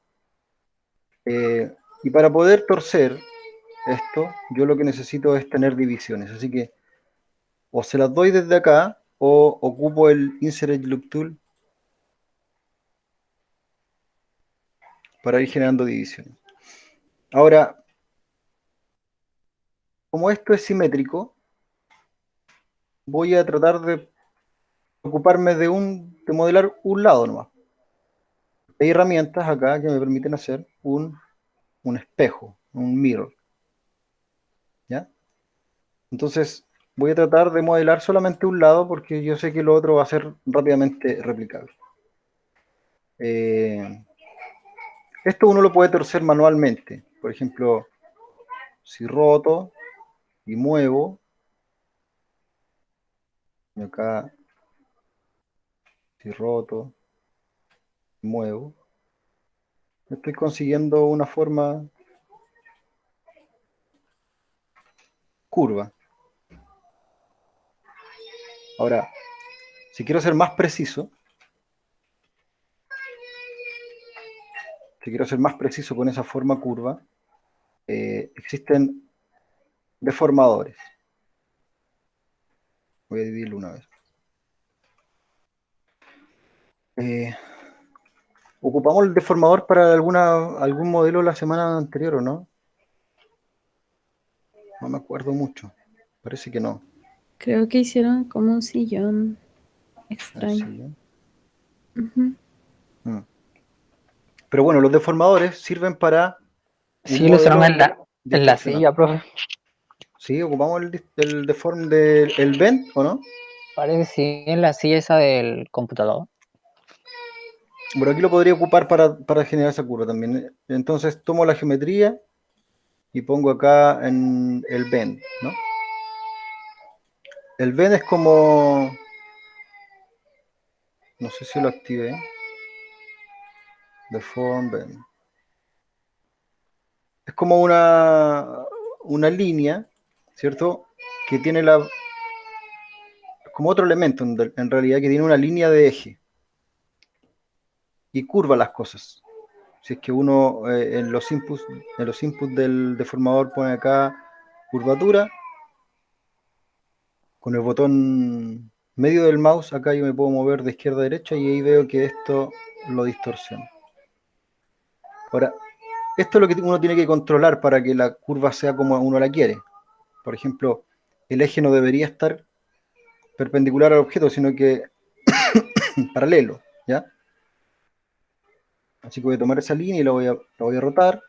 Y para poder torcer esto, yo lo que necesito es tener divisiones. Así que o se las doy desde acá o ocupo el Insert Loop Tool para ir generando divisiones. Ahora, como esto es simétrico, voy a tratar de ocuparme de modelar un lado nomás. Hay herramientas acá que me permiten hacer un espejo, un mirror. ¿Ya? Entonces, voy a tratar de modelar solamente un lado porque yo sé que lo otro va a ser rápidamente replicable. Esto uno lo puede torcer manualmente. Por ejemplo, si roto y muevo, y acá si roto y muevo, estoy consiguiendo una forma curva. Ahora, si quiero ser más preciso, con esa forma curva, existen deformadores. Voy a dividirlo una vez. ¿Ocupamos el deformador para algún modelo la semana anterior o no? No me acuerdo mucho. Parece que no. Creo que hicieron como un sillón A ver extraño. si yo- Ujú. Mm. Pero bueno, los deformadores sirven para un Sí, lo hicieron modelo en la distorsionado. silla, profe. ¿Sí? ¿Ocupamos el deform del bend o no? Parece que sí, en la silla esa del computador. Bueno, aquí lo podría ocupar para generar esa curva también. Entonces tomo la geometría y pongo acá en el bend, ¿no? El bend es como... No sé si lo activé. Deform bend. Es como una línea, ¿cierto? Que tiene como otro elemento en realidad, que tiene una línea de eje y curva las cosas. Si es que uno en los inputs del deformador pone acá curvatura, con el botón medio del mouse acá yo me puedo mover de izquierda a derecha y ahí veo que esto lo distorsiona. Ahora, esto es lo que uno tiene que controlar para que la curva sea como uno la quiere. Por ejemplo, el eje no debería estar perpendicular al objeto, sino que paralelo, ¿ya? Así que voy a tomar esa línea y la voy a rotar,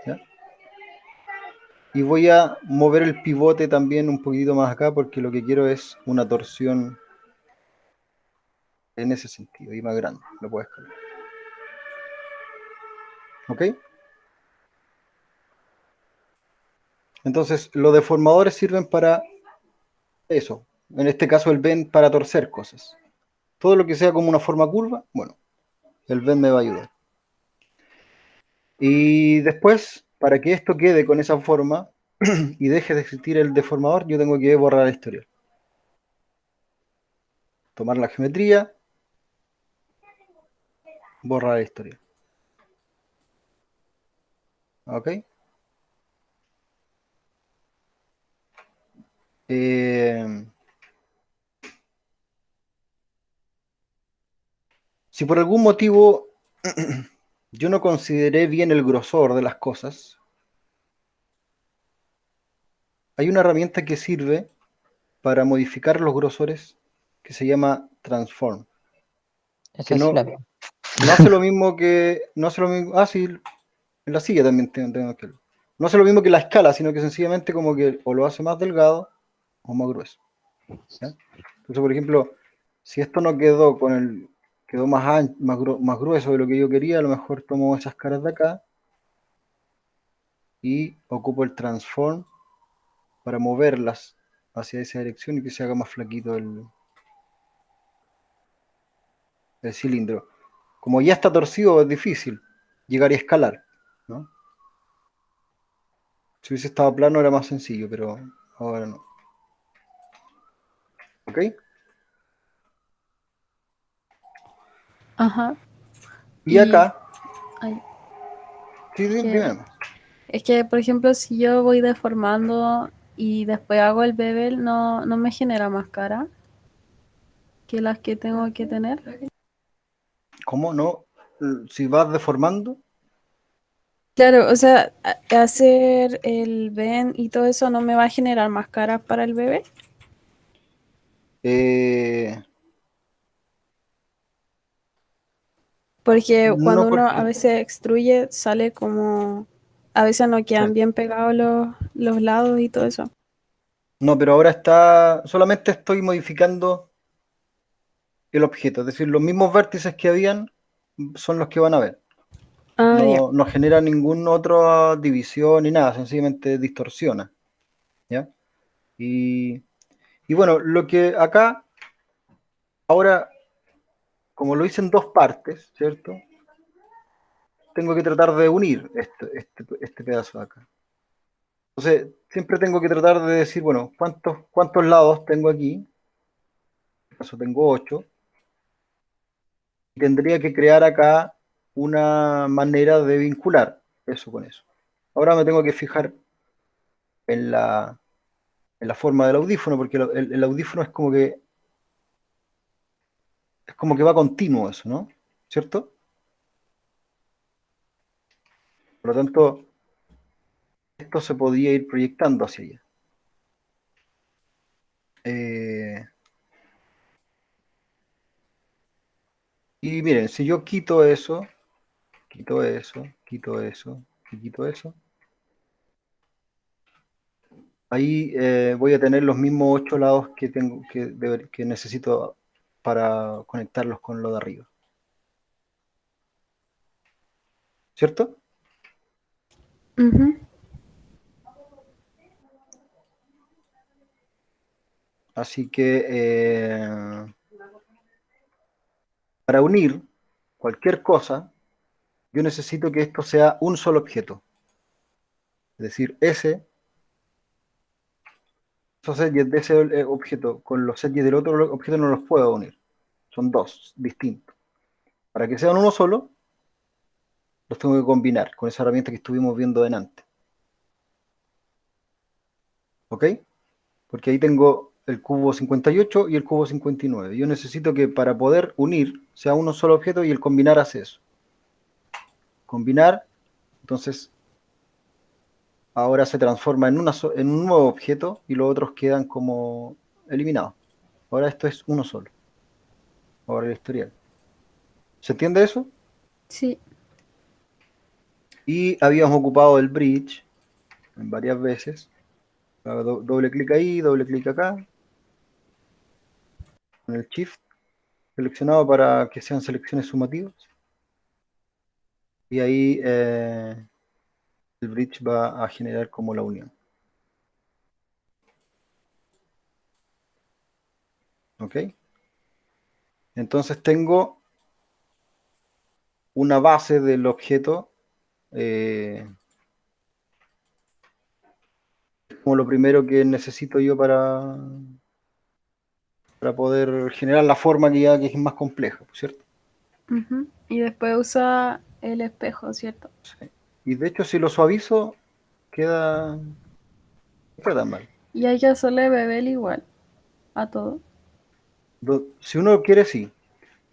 ¿ya? Y voy a mover el pivote también un poquito más acá porque lo que quiero es una torsión en ese sentido y más grande, lo puedo escalar. ¿Ok? Entonces, los deformadores sirven para eso. En este caso, el bend para torcer cosas. Todo lo que sea como una forma curva, bueno, el bend me va a ayudar. Y después, para que esto quede con esa forma y deje de existir el deformador, yo tengo que borrar el historial. Tomar la geometría, borrar el historial. ¿Ok? Si por algún motivo yo no consideré bien el grosor de las cosas, hay una herramienta que sirve para modificar los grosores que se llama Transform. Que Esa sí la no, veo. no hace lo mismo que. No hace lo mismo. Ah, sí, en la silla también tengo que. No hace lo mismo que la escala, sino que sencillamente como que o lo hace más delgado o más grueso. ¿Ya? Entonces, por ejemplo, si esto no quedó quedó más grueso de lo que yo quería, a lo mejor tomo esas caras de acá y ocupo el transform para moverlas hacia esa dirección y que se haga más flaquito el cilindro. Como ya está torcido, es difícil llegar y escalar, ¿no? Si hubiese estado plano era más sencillo, pero ahora no. ¿Ok? Ajá. Y Y acá, ay, sí, es dime que, más. es que, por ejemplo, si yo voy deformando y después hago el bevel, no me genera más cara que las que tengo que tener. ¿Cómo no? Si vas deformando, Claro, o sea, hacer el ven y todo eso no me va a generar más caras para el bebé, eh, porque no cuando uno a porque. veces extruye sale como, a veces no Sí. quedan bien pegados los lados y todo eso. No, pero solamente estoy modificando el objeto, es decir, los mismos vértices que habían son los que van a ver. Ah, ya. No genera ninguna otra división ni nada, sencillamente distorsiona, ¿ya? Y, y bueno, lo que acá, ahora, como lo hice en dos partes, ¿cierto? Tengo que tratar de unir este pedazo de acá. Entonces, siempre tengo que tratar de decir, bueno, ¿cuántos lados tengo aquí? En este caso tengo 8. Y tendría que crear acá una manera de vincular eso con eso. Ahora me tengo que fijar en la forma del audífono, porque el audífono es como que va continuo eso, ¿no? ¿Cierto? Por lo tanto, esto se podía ir proyectando hacia allá. Eh, y miren, si yo quito eso, quito eso, quito eso y quito eso, ahí voy a tener los mismos 8 lados que necesito para conectarlos con lo de arriba. ¿Cierto? Ujú. Así que para unir cualquier cosa, yo necesito que esto sea un solo objeto. Es decir, esos edges de ese objeto con los edges del otro objeto no los puedo unir. Son dos distintos. Para que sean uno solo, los tengo que combinar con esa herramienta que estuvimos viendo delante. ¿Ok? Porque ahí tengo el cubo 58 y el cubo 59. Yo necesito que para poder unir sea uno solo objeto y el combinar hace eso. Combinar, entonces ahora se transforma en un nuevo objeto y los otros quedan como eliminados. Ahora esto es uno solo. Ahora el historial. ¿Se entiende eso? Sí. Y habíamos ocupado el bridge en varias veces. Doble clic ahí, doble clic acá. Con el shift seleccionado para que sean selecciones sumativas. Y ahí el bridge va a generar como la unión. ¿Ok? Entonces tengo una base del objeto como lo primero que necesito yo para poder generar la forma que es más compleja, ¿cierto? Ujú. Y después usa el espejo, ¿cierto? Sí. Y de hecho si lo suavizo queda, no queda tan mal. Y hay que hacerle beber igual a todo. Si uno quiere, sí.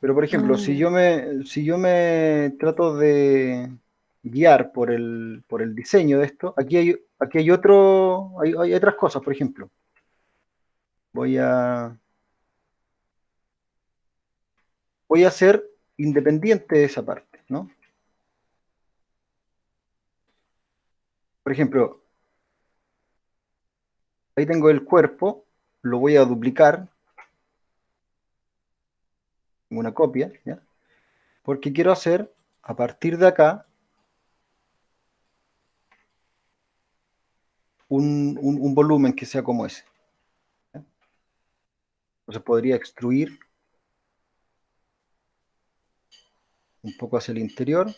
Pero por ejemplo, Ah, ya. si yo me trato de guiar por el diseño de esto, aquí hay hay otras cosas, por ejemplo. Voy a, voy a ser independiente de esa parte, ¿no? Por ejemplo, ahí tengo el cuerpo, lo voy a duplicar, en una copia, ¿ya? Porque quiero hacer, a partir de acá, un volumen que sea como ese. ¿Ya? Entonces podría extruir un poco hacia el interior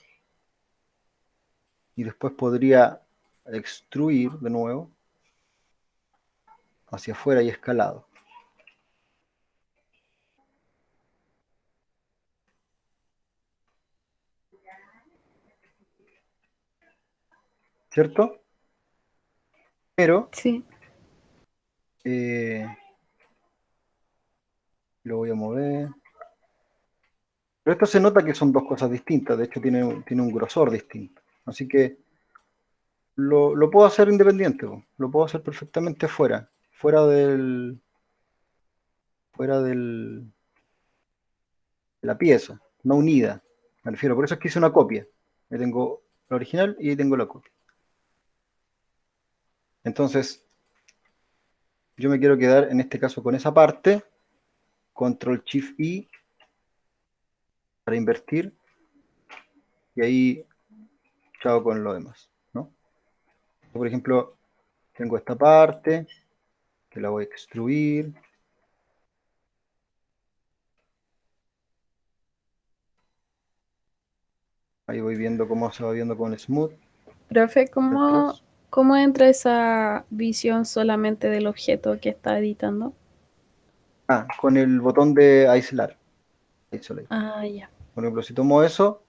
y después podría extruir de nuevo hacia afuera y escalado. ¿Cierto? Pero Sí. eh, lo voy a mover. Pero esto se nota que son dos cosas distintas, de hecho tiene un grosor distinto. Así que lo puedo hacer independiente, lo puedo hacer perfectamente fuera fuera del, de la pieza, no unida. Me refiero, por eso es que hice una copia. Ahí tengo la original y ahí tengo la copia. Entonces, yo me quiero quedar en este caso con esa parte, control shift I para invertir y ahí chao con lo demás, ¿no? Por ejemplo, tengo esta parte que la voy a extruir. Ahí voy viendo cómo se va viendo con el smooth Profe, detrás. ¿cómo entra esa visión solamente del objeto que está editando? Ah, con el botón de aislar. Isolate. Ah, ya. Por ejemplo, si tomo eso,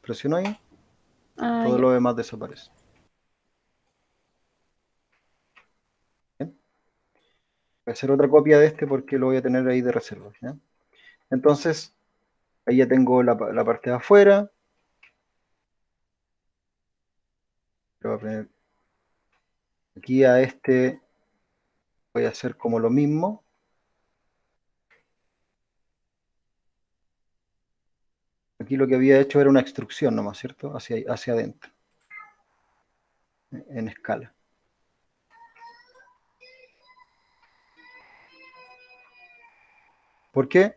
presiono ahí, Ah, todo ya. lo demás desaparece. ¿Bien? Voy a hacer otra copia de este porque lo voy a tener ahí de reserva, ¿ya? Entonces, ahí ya tengo la parte de afuera. Le voy a poner aquí a este, voy a hacer como lo mismo. Aquí lo que había hecho era una extrusión nomás, ¿cierto? Hacia adentro, en escala. ¿Por qué?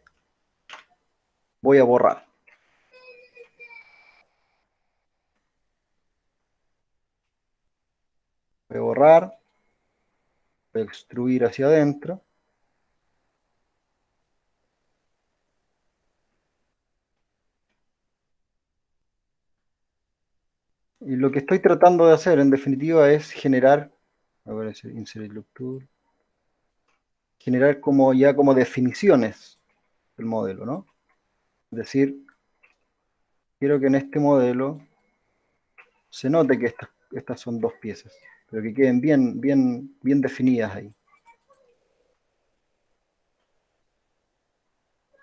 voy a borrar. Voy a borrar, voy a extruir hacia adentro. Y lo que estoy tratando de hacer, en definitiva, es generar, a ver, insert loop tool, generar como ya como definiciones del modelo, ¿no? Es decir, quiero que en este modelo se note que estas son dos piezas, pero que queden bien definidas ahí,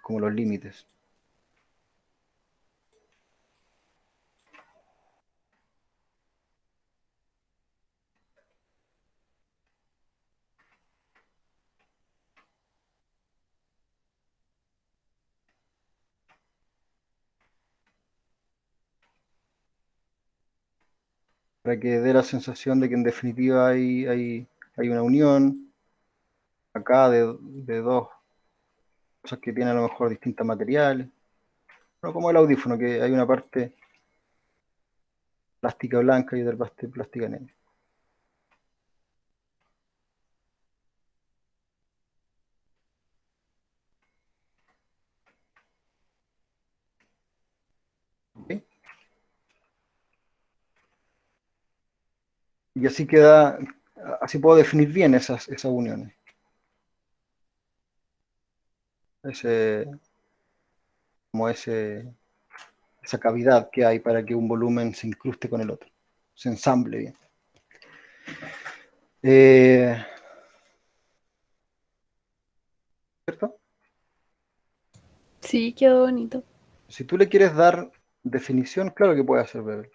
como los límites. Para que dé la sensación de que en definitiva hay una unión acá de dos cosas que tienen a lo mejor distintos materiales. Bueno, como el audífono, que hay una parte plástica blanca y otra parte plástica negra. ¿Ok? Y así queda, así puedo definir bien esas uniones. Ese, como esa cavidad que hay para que un volumen se incruste con el otro, se ensamble bien. ¿Cierto? Sí, quedó bonito. Si tú le quieres dar definición, claro que puede hacer Bevel.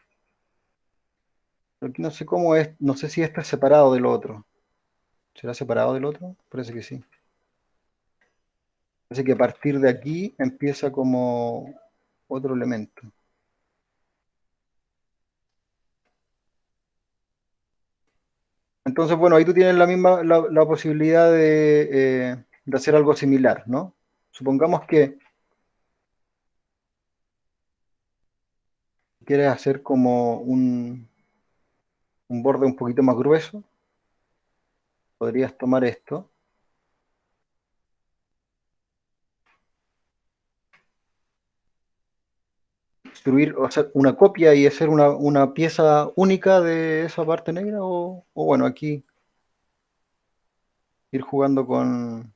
Pero aquí no sé cómo es, no sé si esto es separado del otro. ¿Será separado del otro? Parece que sí. Parece que a partir de aquí empieza como otro elemento. Entonces, bueno, ahí tú tienes la posibilidad de hacer algo similar, ¿no? Supongamos que quieres hacer como un borde un poquito más grueso. Podrías tomar esto, construir, o hacer una copia y hacer una pieza única de esa parte negra, o bueno, aquí ir jugando con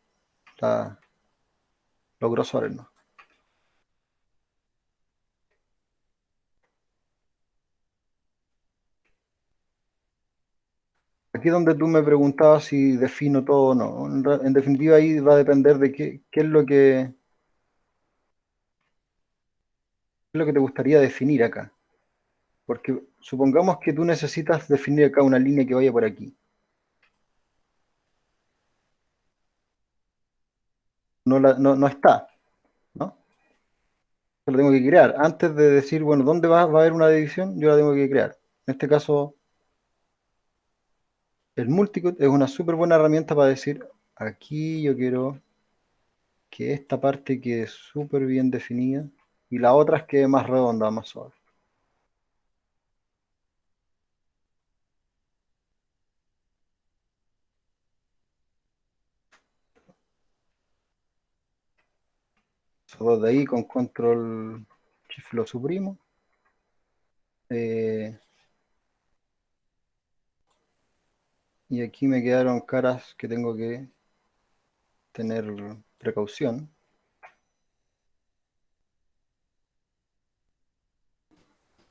los grosores, ¿no? Aquí donde tú me preguntabas si defino todo o no. En definitiva, ahí va a depender de qué es lo que te gustaría definir acá. Porque supongamos que tú necesitas definir acá una línea que vaya por aquí. No está, ¿no? Yo la tengo que crear. Antes de decir, bueno, ¿dónde va a haber una división? Yo la tengo que crear. En este caso, el multicode es una súper buena herramienta para decir, aquí yo quiero que esta parte quede súper bien definida y la otra quede más redonda, más suave. Esos dos de ahí con control shift lo suprimo. Y aquí me quedaron caras que tengo que tener precaución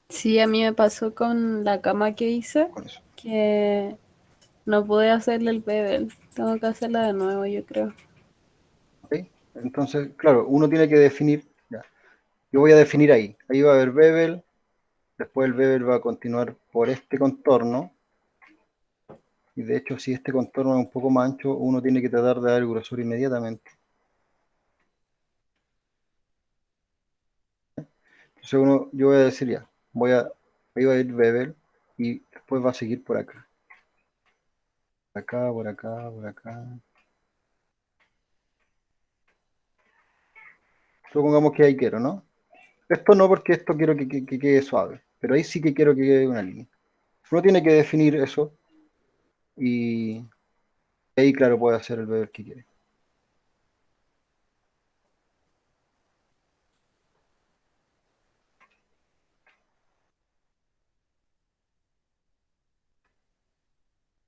Sí, a mí me pasó con la cama que hice, con eso. que no pude hacerle el bevel. Tengo que hacerla de nuevo, yo creo. ¿Ok? Entonces, claro, uno tiene que definir, ya, yo voy a definir ahí. Ahí va a haber bevel, después el bevel va a continuar por este contorno. Y de hecho, si este contorno es un poco más ancho, uno tiene que tratar de dar el grosor inmediatamente. Entonces yo voy a decir ya, ahí va a ir bevel y después va a seguir por acá. Por acá, por acá, por acá. Supongamos que ahí quiero, ¿no? Esto no, porque esto quiero que quede suave, pero ahí sí que quiero que quede una línea. Uno tiene que definir eso y ahí, claro, puede hacer el bevel que quiere.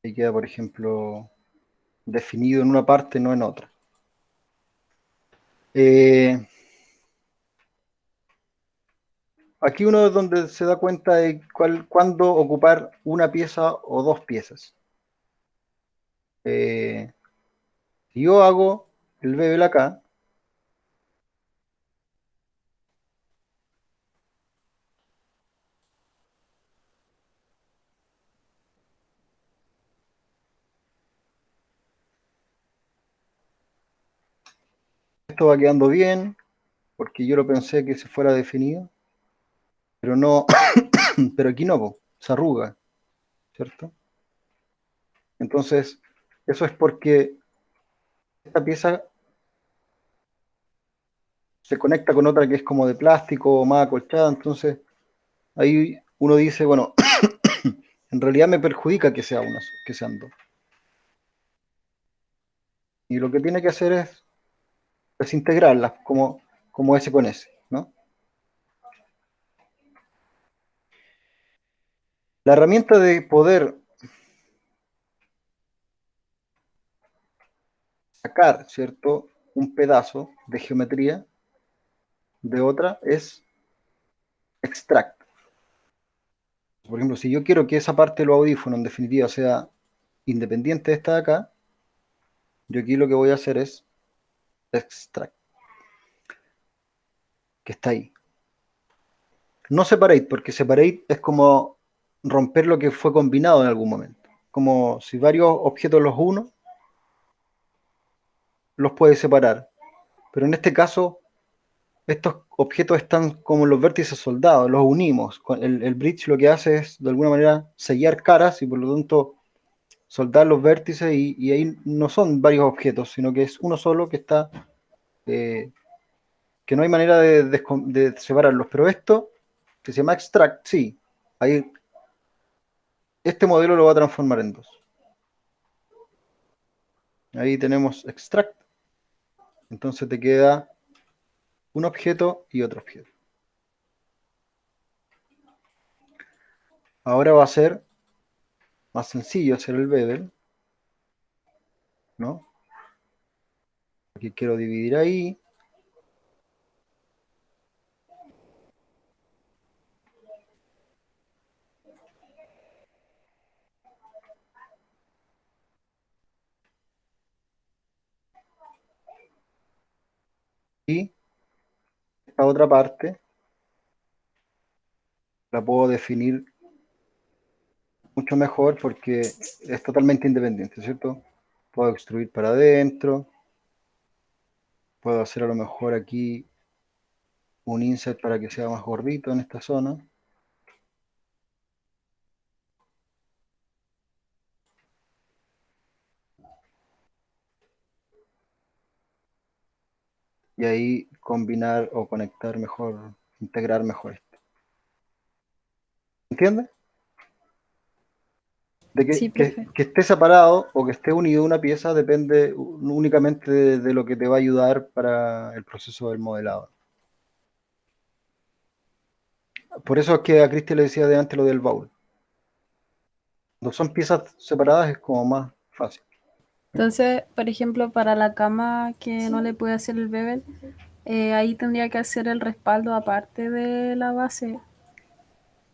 Ahí queda, por ejemplo, definido en una parte, no en otra. Aquí uno es donde se da cuenta de cuándo ocupar una pieza o dos piezas. Si yo hago el bevel acá, esto va quedando bien, porque yo lo pensé que se fuera definido, pero no, pero aquí no, po, se arruga, ¿cierto? Entonces, eso es porque esta pieza se conecta con otra que es como de plástico o más acolchada, entonces ahí uno dice, bueno, en realidad me perjudica que sea que sean dos. Y lo que tiene que hacer es desintegrarlas como S con S, ¿no? La herramienta de poder sacar, ¿cierto?, un pedazo de geometría de otra es extract. Por ejemplo, si yo quiero que esa parte de los audífonos en definitiva sea independiente de esta de acá, yo aquí lo que voy a hacer es extract, que está ahí. No separate, porque separate es como romper lo que fue combinado en algún momento. Como si varios objetos los uno, los puedes separar. Pero en este caso, estos objetos están como los vértices soldados, los unimos. El bridge lo que hace es, de alguna manera, sellar caras y por lo tanto soldar los vértices y ahí no son varios objetos, sino que es uno solo que está, que no hay manera de separarlos. Pero esto, que se llama extract, sí, ahí este modelo lo va a transformar en dos. Ahí tenemos extract. Entonces te queda un objeto y otro objeto. Ahora va a ser más sencillo hacer el bevel, ¿no? Aquí quiero dividir ahí. Y esta otra parte la puedo definir mucho mejor porque es totalmente independiente, ¿cierto? Puedo extruir para adentro, puedo hacer a lo mejor aquí un insert para que sea más gordito en esta zona. Y ahí combinar o conectar mejor, integrar mejor esto. ¿Entiendes? De Sí, profe. que esté separado o que esté unido a una pieza depende únicamente de lo que te va a ayudar para el proceso del modelado. Por eso es que a Cristian le decía de antes lo del baúl. Cuando son piezas separadas es como más fácil. Entonces, por ejemplo, para la cama que no le puede hacer el bevel, ahí tendría que hacer el respaldo aparte de la base,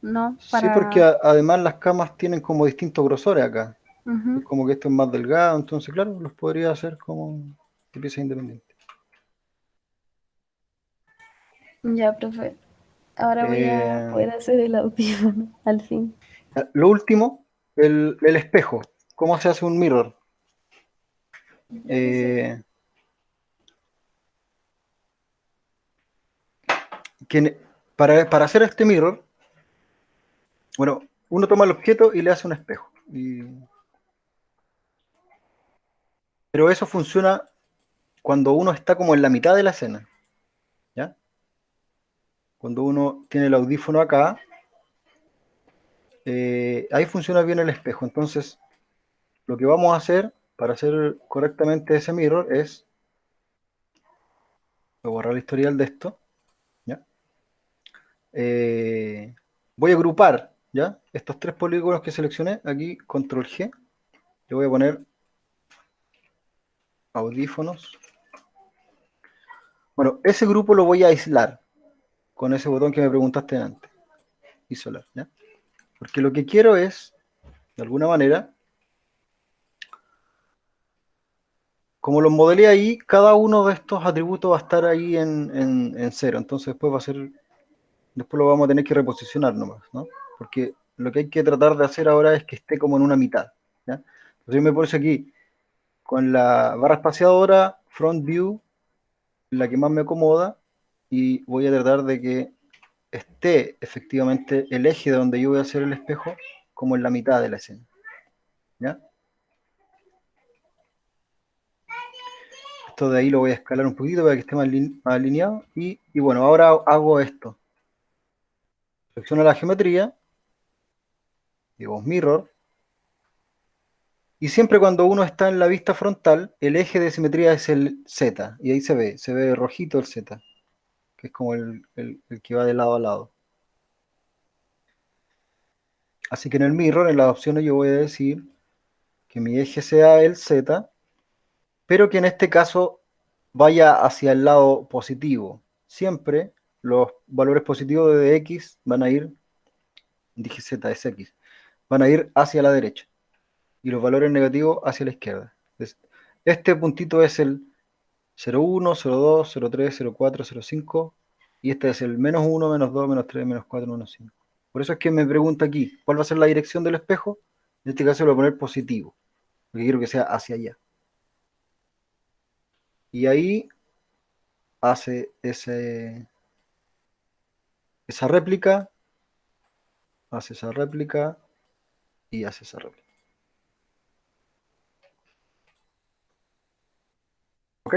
¿no? Sí, porque Para... además las camas tienen como distintos grosores acá. Es Ujú. como que esto es más delgado, entonces claro, los podría hacer como de piezas independientes. Ya, profe. Ahora voy a Eh, poder hacer el audífono, al fin. lo último, el espejo. ¿Cómo se hace un mirror? Eh, para hacer este mirror, bueno, uno toma el objeto y le hace un espejo. Pero eso funciona cuando uno está como en la mitad de la escena, ¿ya? cuando uno tiene el audífono acá, ahí funciona bien el espejo. Entonces, lo que vamos a hacer para hacer correctamente ese mirror es, voy a borrar el historial de esto, ¿ya? Voy a agrupar, ¿ya? Estos 3 polígonos que seleccioné, aquí, control G, le voy a poner audífonos. Bueno, ese grupo lo voy a aislar con ese botón que me preguntaste antes, isolar, ¿ya? Porque lo que quiero es, de alguna manera, como los modelé ahí, cada uno de estos atributos va a estar ahí en cero. Entonces después va a ser, después lo vamos a tener que reposicionar nomás, ¿no? Porque lo que hay que tratar de hacer ahora es que esté como en una mitad, ¿ya? Entonces yo me puse aquí con la barra espaciadora, front view, la que más me acomoda, y voy a tratar de que esté efectivamente el eje de donde yo voy a hacer el espejo como en la mitad de la escena, ¿ya? Esto de ahí lo voy a escalar un poquito para que esté más alineado. Y bueno, ahora hago esto. Selecciono la geometría, digo mirror, y siempre cuando uno está en la vista frontal, el eje de simetría es el Z, y ahí se ve rojito el Z, que es como el que va de lado a lado. Así que en el mirror, en las opciones, yo voy a decir que mi eje sea el Z, pero que en este caso vaya hacia el lado positivo. Siempre los valores positivos de X van a ir, dije Z, es X, van a ir hacia la derecha y los valores negativos hacia la izquierda. Entonces, este puntito es el 0,1, 0,2, 0,3, 0,4, 0,5 y este es el -1, -2, -3, -4, -5. Por eso es que me pregunta aquí, ¿cuál va a ser la dirección del espejo? En este caso lo voy a poner positivo, porque quiero que sea hacia allá. Y ahí hace esa réplica, hace esa réplica y hace esa réplica. ¿Ok?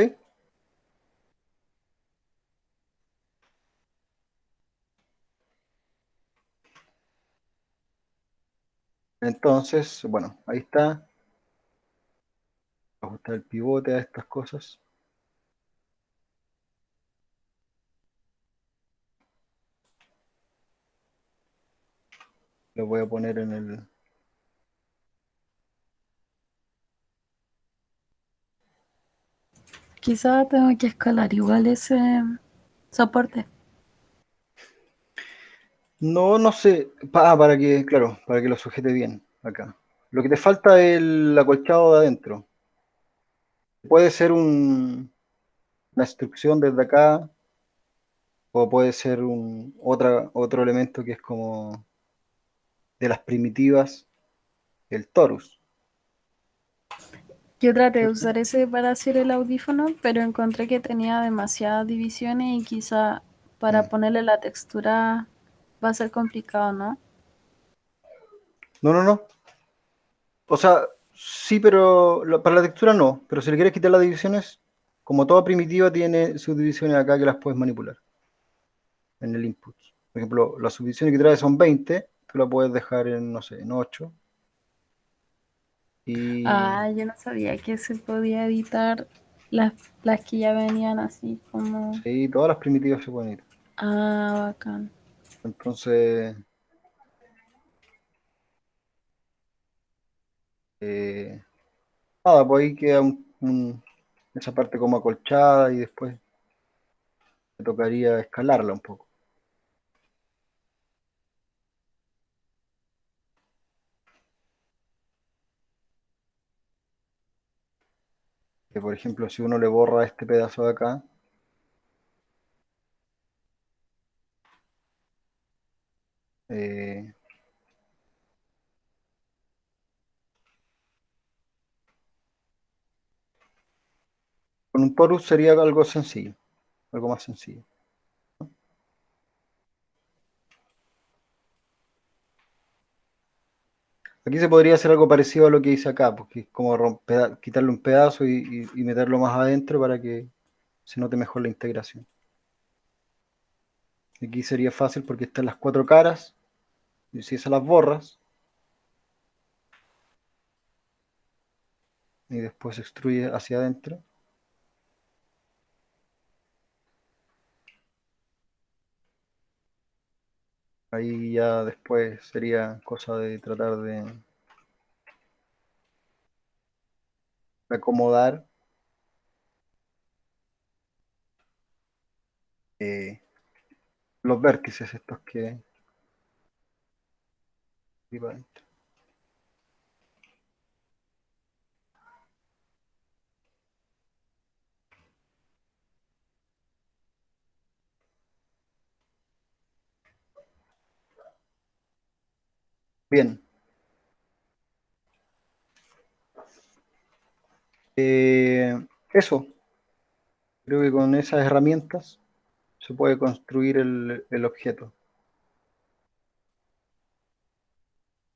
Entonces, bueno, ahí está. Ajustar el pivote a estas cosas. Lo voy a poner en el... Quizá tengo que escalar igual ese soporte. No, no sé. Para que, claro, para que lo sujete bien acá. Lo que te falta es el acolchado de adentro. Puede ser una instrucción desde acá, o puede ser otro elemento que es como de las primitivas, el torus. Yo traté de ¿Cierto? usar ese para hacer el audífono, pero encontré que tenía demasiadas divisiones y quizá para ponerle la textura va a ser complicado, ¿no? No, no, no. O sea, sí, pero para la textura no. Pero si le quieres quitar las divisiones, como toda primitiva tiene sus divisiones acá que las puedes manipular en el input. Por ejemplo, las subdivisiones que trae son 20, tú la puedes dejar en, no sé, en 8. Y, Ah, yo no sabía que se podía editar las, las que ya venían así como... sí, todas las primitivas se pueden ir. Ah, bacán. Entonces, eh, nada, pues ahí queda esa parte como acolchada y después te tocaría escalarla un poco. Que por ejemplo, si uno le borra este pedazo de acá, eh, con un torus sería algo sencillo, algo más sencillo. Aquí se podría hacer algo parecido a lo que hice acá, porque es como quitarle un pedazo y meterlo más adentro para que se note mejor la integración. Aquí sería fácil porque están las 4 caras. Y si esas las borras. Y después extruye hacia adentro. Ahí ya después sería cosa de tratar de acomodar los vértices estos que iba adentro. Bien. Eso. Creo que con esas herramientas se puede construir el objeto.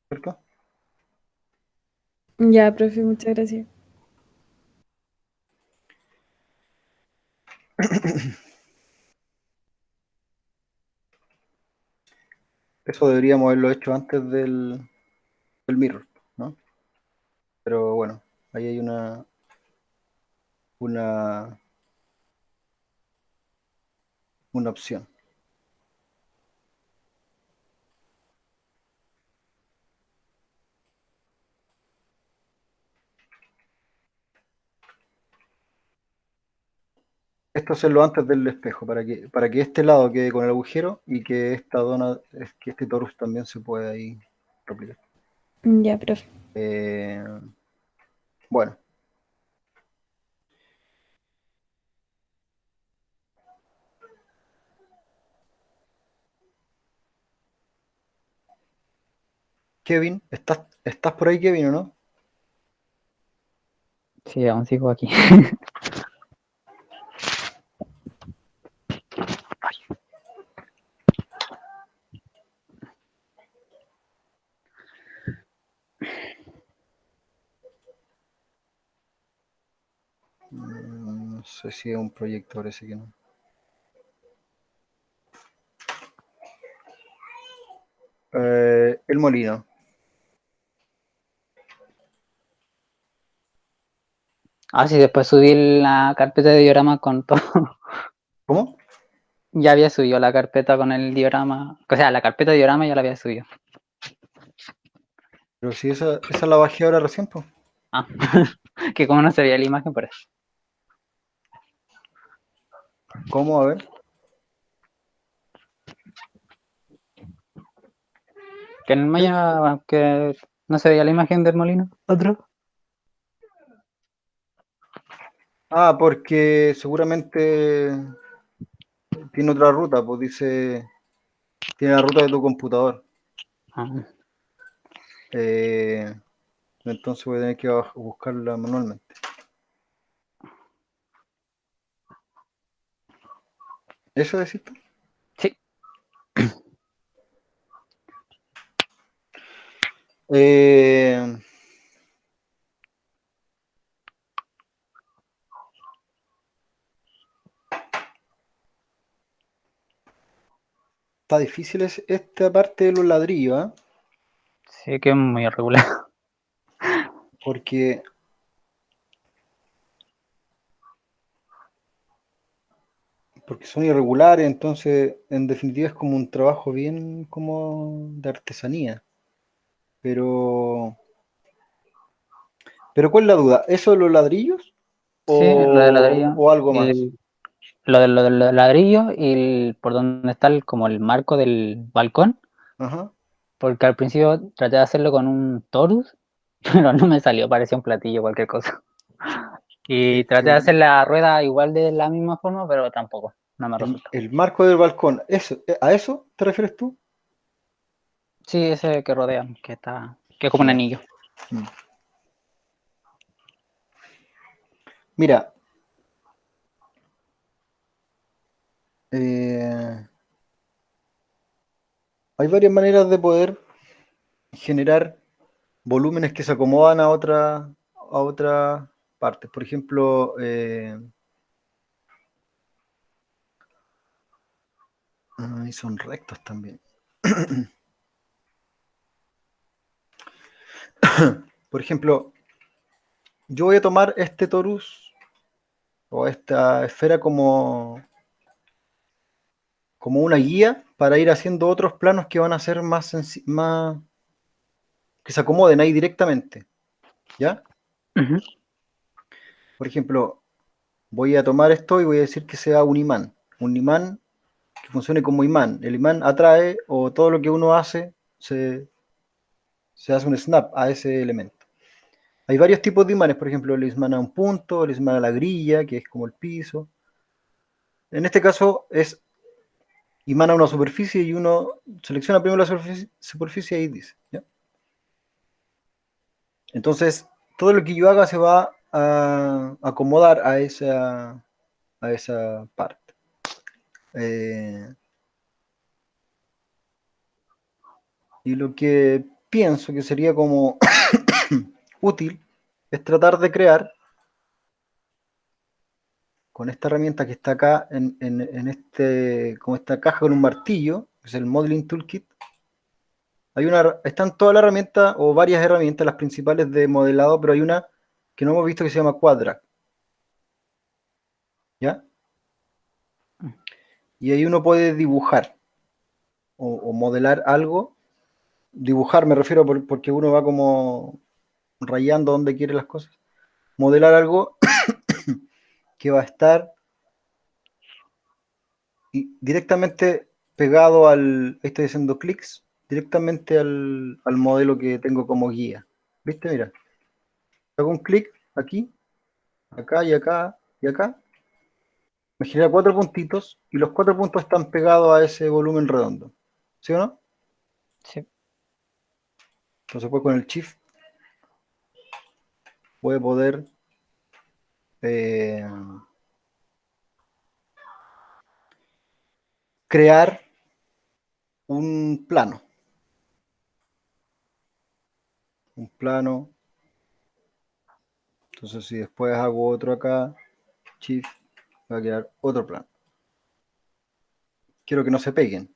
¿Cierto? Ya, profe, muchas gracias. Eso deberíamos haberlo hecho antes del mirror, ¿no? Pero bueno, ahí hay una opción. Esto hacerlo antes del espejo, para que este lado quede con el agujero y que esta que este torus también se pueda ahí replicar. Ya, profe. Bueno. Kevin, ¿estás por ahí, Kevin, o no? Sí, aún sigo aquí. No sé si es un proyector ese que no. El molino. Ah, sí, después subí la carpeta de diorama con todo. ¿Cómo? Ya había subido la carpeta con el diorama. O sea, la carpeta de diorama ya la había subido. Pero si esa la bajé ahora recién, pues. Ah, que como no se veía la imagen, por eso. ¿Cómo? A ver. Que en el Maya, que no se veía la imagen del molino. ¿Otro? Ah, porque seguramente tiene otra ruta, pues dice, tiene la ruta de tu computador. Ah, Entonces voy a tener que buscarla manualmente. ¿Eso decís tú? sí. Eh, Está difícil esta parte de los ladrillos, ¿eh? Sí, que es muy irregular. Porque son irregulares, entonces en definitiva es como un trabajo bien como de artesanía. Pero ¿cuál es la duda? ¿Eso de los ladrillos Sí, lo de ladrillo. o algo más? Lo de ladrillo y por donde está como el marco del balcón. Ajá. Porque al principio traté de hacerlo con un torus, pero no me salió, parecía un platillo, cualquier cosa. Y traté de hacer la rueda igual de la misma forma, pero tampoco, no me resultó. El marco del balcón, ¿a eso te refieres tú? Sí, ese que rodea, que es como un Ya. anillo. Mira, eh, hay varias maneras de poder generar volúmenes que se acomodan a otra parte. Por ejemplo, Y son rectos también. Por ejemplo, yo voy a tomar este torus o esta esfera como una guía para ir haciendo otros planos que van a ser más que se acomoden ahí directamente. ¿Ya? Ujú. Por ejemplo, voy a tomar esto y voy a decir que sea un imán. Un imán que funcione como imán. El imán atrae o todo lo que uno hace se hace un snap a ese elemento. Hay varios tipos de imanes, por ejemplo, el imán a un punto, el imán a la grilla, que es como el piso. En este caso es imán a una superficie y uno selecciona primero la superficie y dice. ¿Ya? Entonces, todo lo que yo haga se va a acomodar a esa parte. Y lo que pienso que sería como útil es tratar de crear con esta herramienta que está acá como esta caja con un martillo, que es el Modeling Toolkit. Están todas las herramientas o varias herramientas, las principales de modelado, pero hay una que no hemos visto que se llama Quadra. ¿Ya? Y ahí uno puede dibujar o modelar algo. Dibujar me refiero porque uno va como rayando donde quiere las cosas. Modelar algo que va a estar directamente pegado ahí estoy haciendo clics, directamente al modelo que tengo como guía. ¿Viste? Mira, hago un clic aquí, acá y acá y acá. Me genera 4 puntitos y los 4 puntos están pegados a ese volumen redondo. ¿Sí o no? Sí. Entonces pues con el Shift voy a poder eh, crear un plano. Un plano. Entonces si después hago otro acá, Shift, va a crear otro plano. Quiero que no se peguen.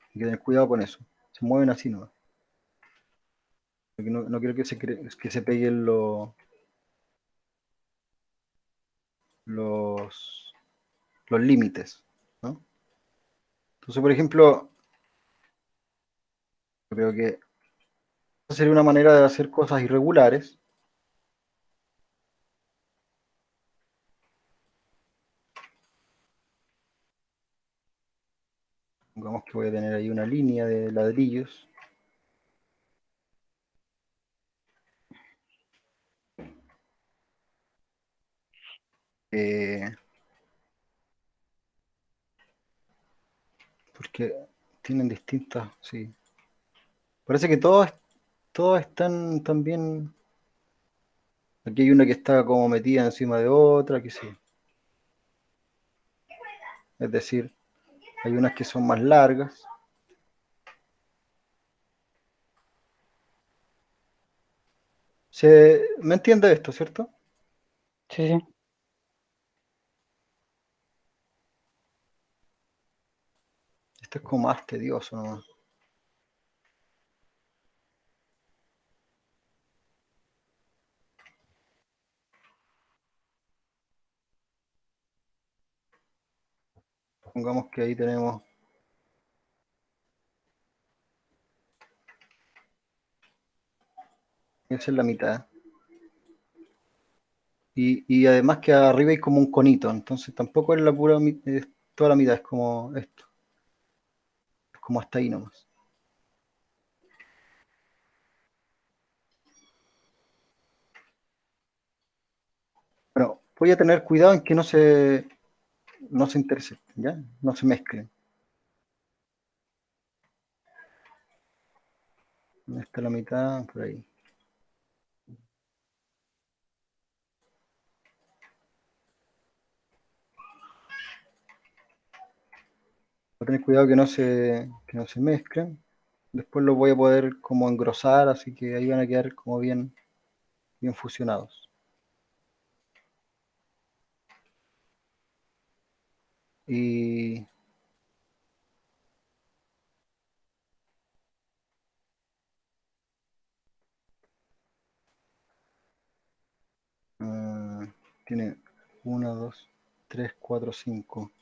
Hay que tener cuidado con eso. Se mueven así nomás. Porque no quiero que se peguen los, los límites, ¿no? Entonces, por ejemplo, yo creo que esa sería una manera de hacer cosas irregulares. Digamos que voy a tener ahí una línea de ladrillos. Eh, porque tienen distintas, sí. Parece que todas están también. Aquí hay una que está como metida encima de otra, que sí. Es decir, hay unas que son más largas. ¿Me entiende esto, cierto? Sí, sí. Esto es como más tedioso nomás. Pongamos que ahí tenemos. Esa es la mitad. Y además que arriba hay como un conito, entonces tampoco es es toda la mitad, es como esto. Es como hasta ahí nomás. Bueno, voy a tener cuidado en que no se intersecten, ¿ya? No se mezclen. Esta es la mitad, por ahí. Voy a tener cuidado que no se mezclen. Después los voy a poder como engrosar, así que ahí van a quedar como bien fusionados. Y Tiene 1, 2, 3, 4, 5.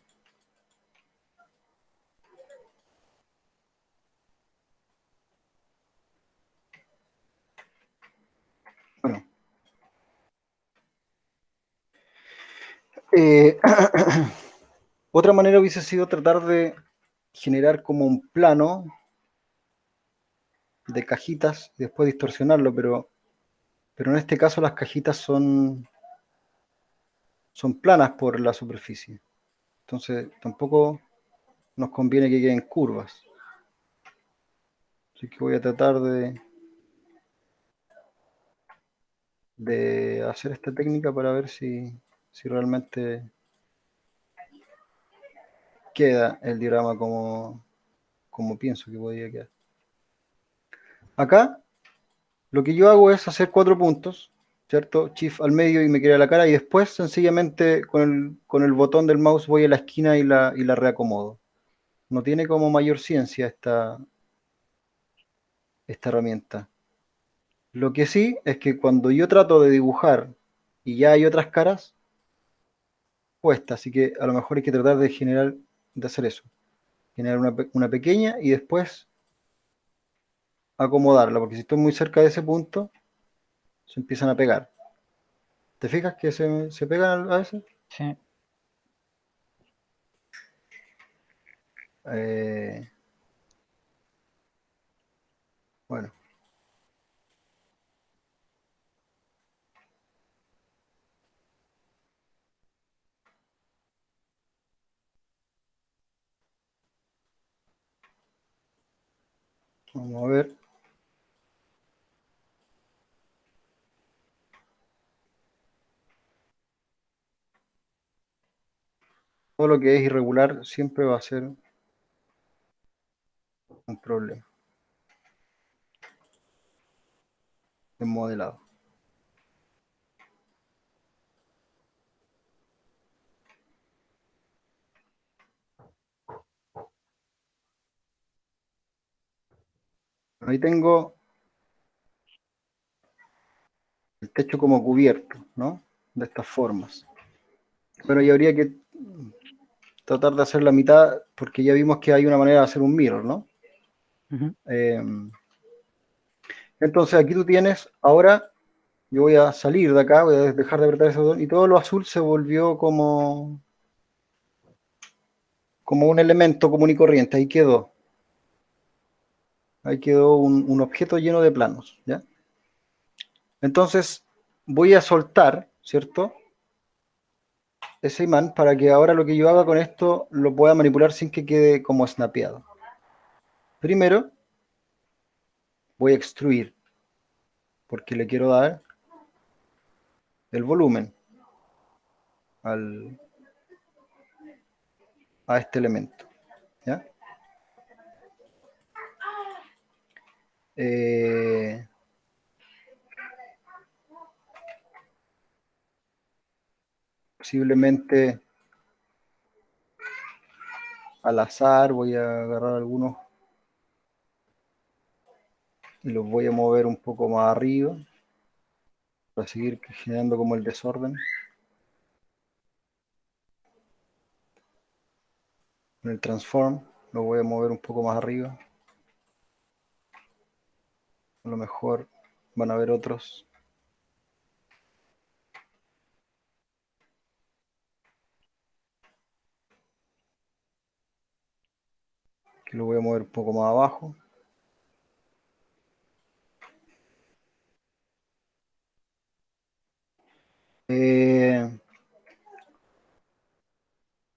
Bueno. Otra manera hubiese sido tratar de generar como un plano de cajitas y después distorsionarlo, pero en este caso las cajitas son planas por la superficie. Entonces tampoco nos conviene que queden curvas. Así que voy a tratar de hacer esta técnica para ver si realmente queda el diagrama como pienso que podría quedar. Acá lo que yo hago es hacer 4 puntos, ¿cierto? Shift al medio y me queda la cara, y después sencillamente con el botón del mouse voy a la esquina y la reacomodo. No tiene como mayor ciencia esta herramienta. Lo que sí es que cuando yo trato de dibujar y ya hay otras caras, cuesta, así que a lo mejor hay que tratar de hacer eso. Generar una pequeña y después acomodarla, porque si estoy muy cerca de ese punto, se empiezan a pegar. ¿Te fijas que se pegan a veces? Sí. Bueno. Vamos a ver. Todo lo que es irregular siempre va a ser un problema en modelado. Ahí tengo el techo como cubierto, ¿no? De estas formas. Pero ya habría que tratar de hacer la mitad, porque ya vimos que hay una manera de hacer un mirror, ¿no? Ujú. Entonces aquí tú tienes, ahora yo voy a salir de acá, voy a dejar de apretar ese botón, y todo lo azul se volvió como un elemento común y corriente, ahí quedó. Ahí quedó un objeto lleno de planos, ¿ya? Entonces voy a soltar, ¿cierto? Ese imán para que ahora lo que yo haga con esto lo pueda manipular sin que quede como snapeado. Primero voy a extruir porque le quiero dar el volumen a este elemento, ¿ya? Posiblemente al azar voy a agarrar algunos y los voy a mover un poco más arriba para seguir generando como el desorden. En el transform lo voy a mover un poco más arriba. A lo mejor van a haber otros. Que lo voy a mover un poco más abajo.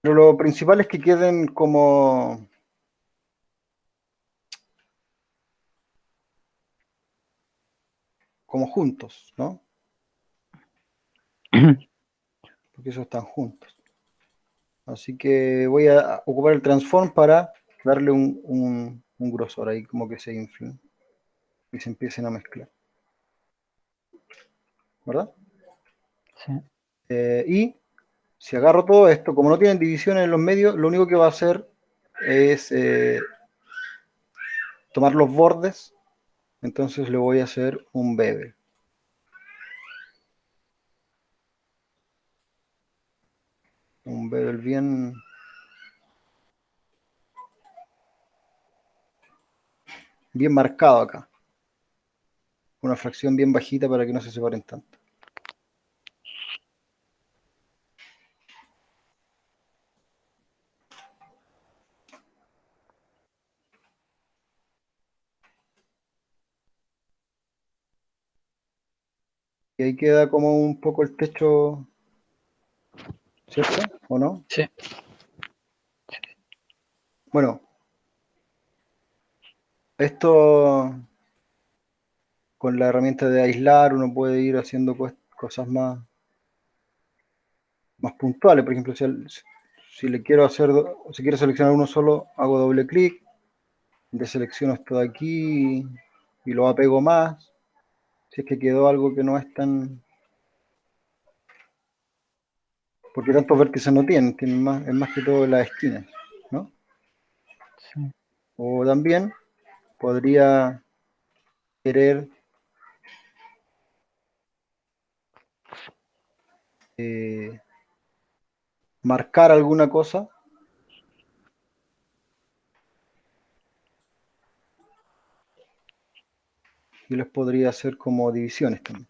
Pero lo principal es que queden como juntos, ¿no? Porque esos están juntos. Así que voy a ocupar el transform para darle un grosor ahí, como que se inflen y se empiecen a mezclar. ¿Verdad? Sí. Y si agarro todo esto, como no tienen divisiones en los medios, lo único que va a hacer es tomar los bordes. Entonces le voy a hacer un bevel. Un bevel bien marcado acá. Una fracción bien bajita para que no se separen tanto. Y ahí queda como un poco el techo, ¿cierto? ¿O no? Sí. Bueno, esto con la herramienta de aislar uno puede ir haciendo cosas más puntuales. Por ejemplo, si le quiero si quiero seleccionar uno solo, hago doble clic, deselecciono esto de aquí y lo apego más. Si es que quedó algo que no es tan... Porque tantos vértices no tienen más, es más que todo las esquinas, ¿no? Sí. O también podría querer marcar alguna cosa y les podría hacer como divisiones también.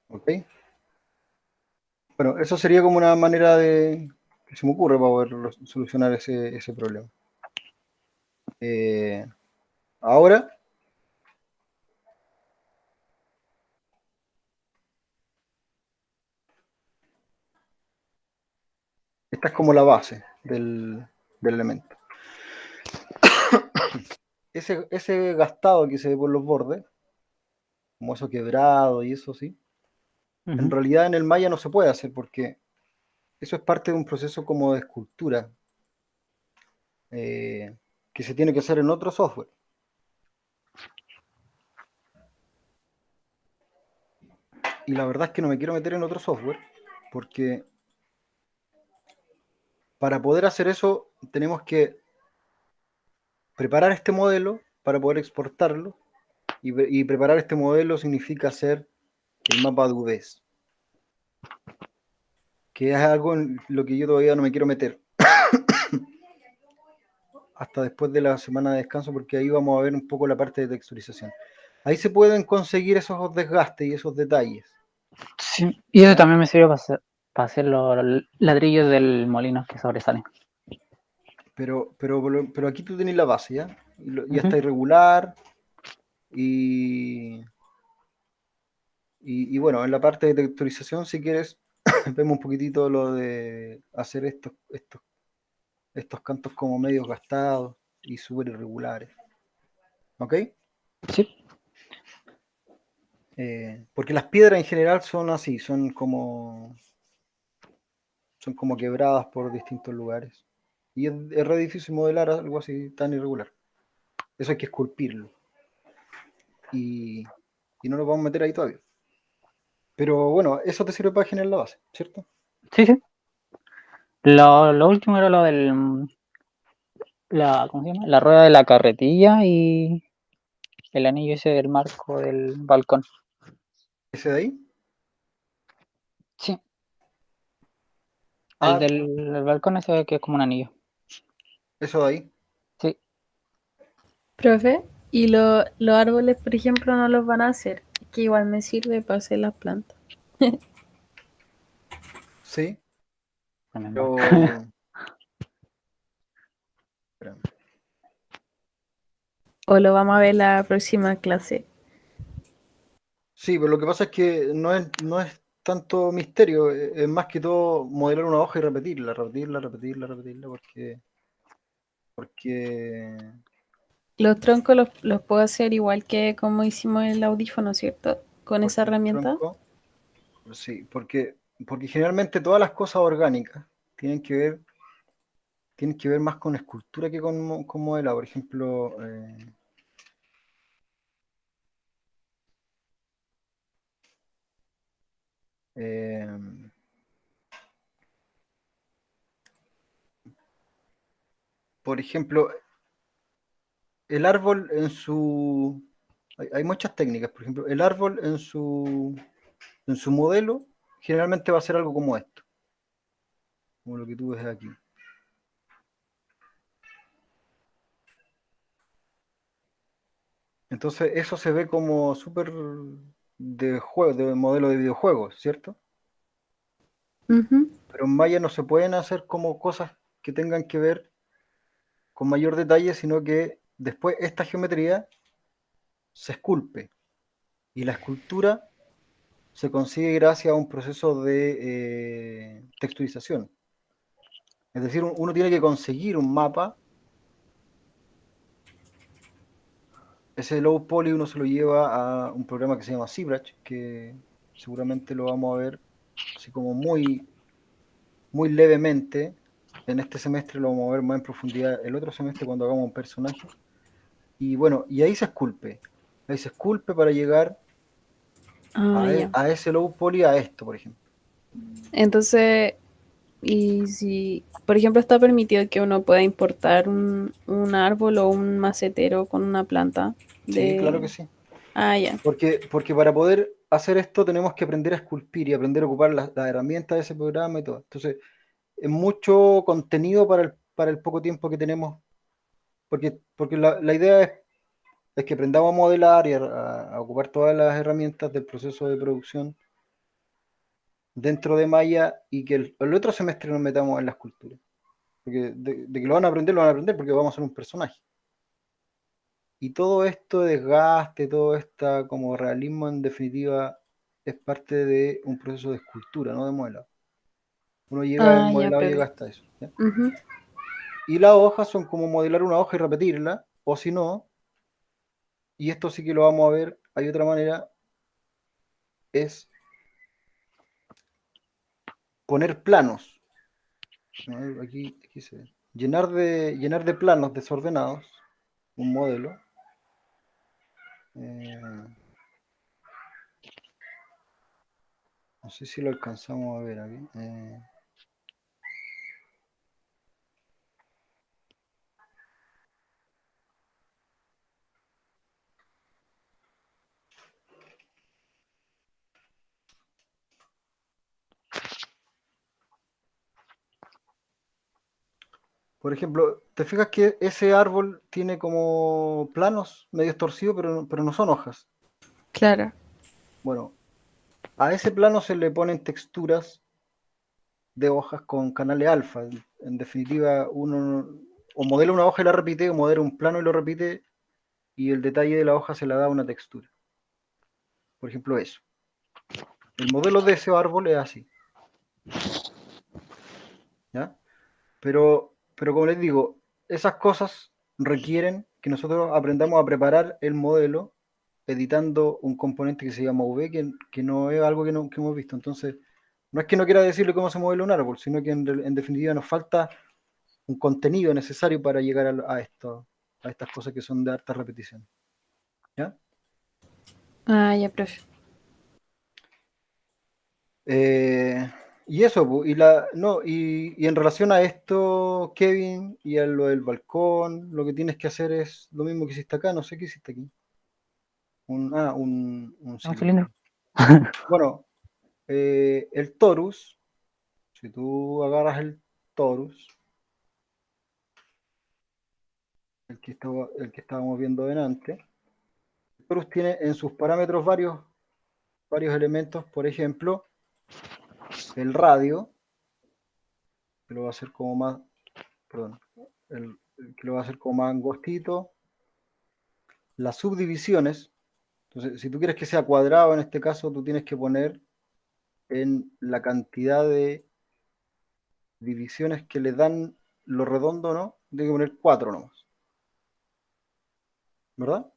¿Ok? Bueno, eso sería como una manera que se me ocurre para poder solucionar ese problema. Ahora, esta es como la base del elemento. Ese gastado que se ve por los bordes, como eso quebrado y eso sí, en realidad en el Maya no se puede hacer porque eso es parte de un proceso como de escultura que se tiene que hacer en otro software. Y la verdad es que no me quiero meter en otro software porque para poder hacer eso tenemos que preparar este modelo para poder exportarlo y preparar este modelo significa hacer el mapa de UVs, que es algo en lo que yo todavía no me quiero meter hasta después de la semana de descanso porque ahí vamos a ver un poco la parte de texturización. Ahí se pueden conseguir esos desgastes y esos detalles. Sí. Y eso ¿Ya? también me sirve para hacer los ladrillos del molino que sobresalen. Pero aquí tú tenés la base, ¿ya? Ya está irregular y bueno, en la parte de texturización, si quieres, vemos un poquitito lo de hacer estos cantos como medios gastados y súper irregulares. ¿Ok? Sí. Porque las piedras en general son así, son como quebradas por distintos lugares. Y es re difícil modelar algo así tan irregular. Eso hay que esculpirlo. Y no nos vamos a meter ahí todavía. Pero bueno, eso te sirve para generar la base, ¿cierto? Sí, sí. Lo último era lo del ¿cómo se llama? La rueda de la carretilla y el anillo ese del marco del balcón. ¿Ese de ahí? Sí. El Ah, del balcón ese que es como un anillo. eso de ahí. Sí. Profe, y los árboles, por ejemplo, no los van a hacer, que igual me sirve para hacer las plantas. Sí, Remember. pero... espérame. O lo vamos a ver la próxima clase. Sí, pero lo que pasa es que no es tanto misterio, es más que todo modelar una hoja y repetirla, porque Los troncos los puedo hacer igual que como hicimos el audífono, ¿cierto? Con esa el herramienta. tronco, sí, porque generalmente todas las cosas orgánicas tienen que ver, tienen que ver más con escultura que con modelado. Por ejemplo, eh, por ejemplo, el árbol en su... Hay muchas técnicas, por ejemplo, el árbol en su modelo generalmente va a ser algo como esto, como lo que tú ves aquí. Entonces eso se ve como súper de juego, de modelo de videojuegos, ¿cierto? Ujú. Pero en Maya no se pueden hacer como cosas que tengan que ver con mayor detalle, sino que después esta geometría se esculpe. Y la escultura se consigue gracias a un proceso de texturización. Es decir, uno tiene que conseguir un mapa. Ese low poly uno se lo lleva a un programa que se llama ZBrush, que seguramente lo vamos a ver así como muy, muy levemente. En este semestre lo vamos a ver más en profundidad el otro semestre cuando hagamos un personaje. Y bueno, y ahí se esculpe. Ahí se esculpe para llegar Ah, ya. a ese low poly, a esto, por ejemplo. Entonces, y si, por ejemplo, está permitido que uno pueda importar un árbol o un macetero con una planta Sí, claro que de... sí. Ah, ya. Porque para poder hacer esto tenemos que aprender a esculpir y aprender a ocupar las herramientas de ese programa y todo. Entonces, es mucho contenido para el poco tiempo que tenemos, porque la idea es que aprendamos a modelar y a ocupar todas las herramientas del proceso de producción dentro de Maya y que el otro semestre nos metamos en la escultura. Porque de que lo van a aprender porque vamos a ser un personaje. Y todo esto de desgaste, todo este como realismo en definitiva es parte de un proceso de escultura, no de modelado. Uno llega, el Ah, ya, modelado llega perfecto. hasta eso. ¿Ya? Ujú. Y las hojas son como modelar una hoja y repetirla, o si no, y esto sí que lo vamos a ver, hay otra manera, es poner planos. A ver, aquí se ve. Llenar de planos desordenados un modelo. No sé si lo alcanzamos a ver aquí. Por ejemplo, ¿te fijas que ese árbol tiene como planos medio torcidos, pero no son hojas? Claro. Bueno, a ese plano se le ponen texturas de hojas con canales alfa. En definitiva, uno o modela una hoja y la repite, o modela un plano y lo repite, y el detalle de la hoja se le da una textura. Por ejemplo, eso. El modelo de ese árbol es así. ¿Ya? Pero como les digo, esas cosas requieren que nosotros aprendamos a preparar el modelo editando un componente que se llama V, que no es algo que hemos visto. Entonces, no es que no quiera decirle cómo se modela un árbol, sino que en definitiva nos falta un contenido necesario para llegar a estas cosas que son de harta repetición. ¿Ya? Ah, ya, profe. Eh, y eso, y no, y en relación a esto, Kevin, y a lo del balcón, lo que tienes que hacer es lo mismo que hiciste acá, no sé qué hiciste aquí. Un Un cilindro. cilindro. Bueno, el torus, si tú agarras el torus, el que estábamos viendo delante, el torus tiene en sus parámetros varios elementos, por ejemplo, el radio, que lo va a hacer como más, perdón, que lo va a hacer como más angostito, las subdivisiones. Entonces, si tú quieres que sea cuadrado en este caso, tú tienes que poner en la cantidad de divisiones que le dan lo redondo, ¿no? Tienes que poner 4 nomás, ¿verdad?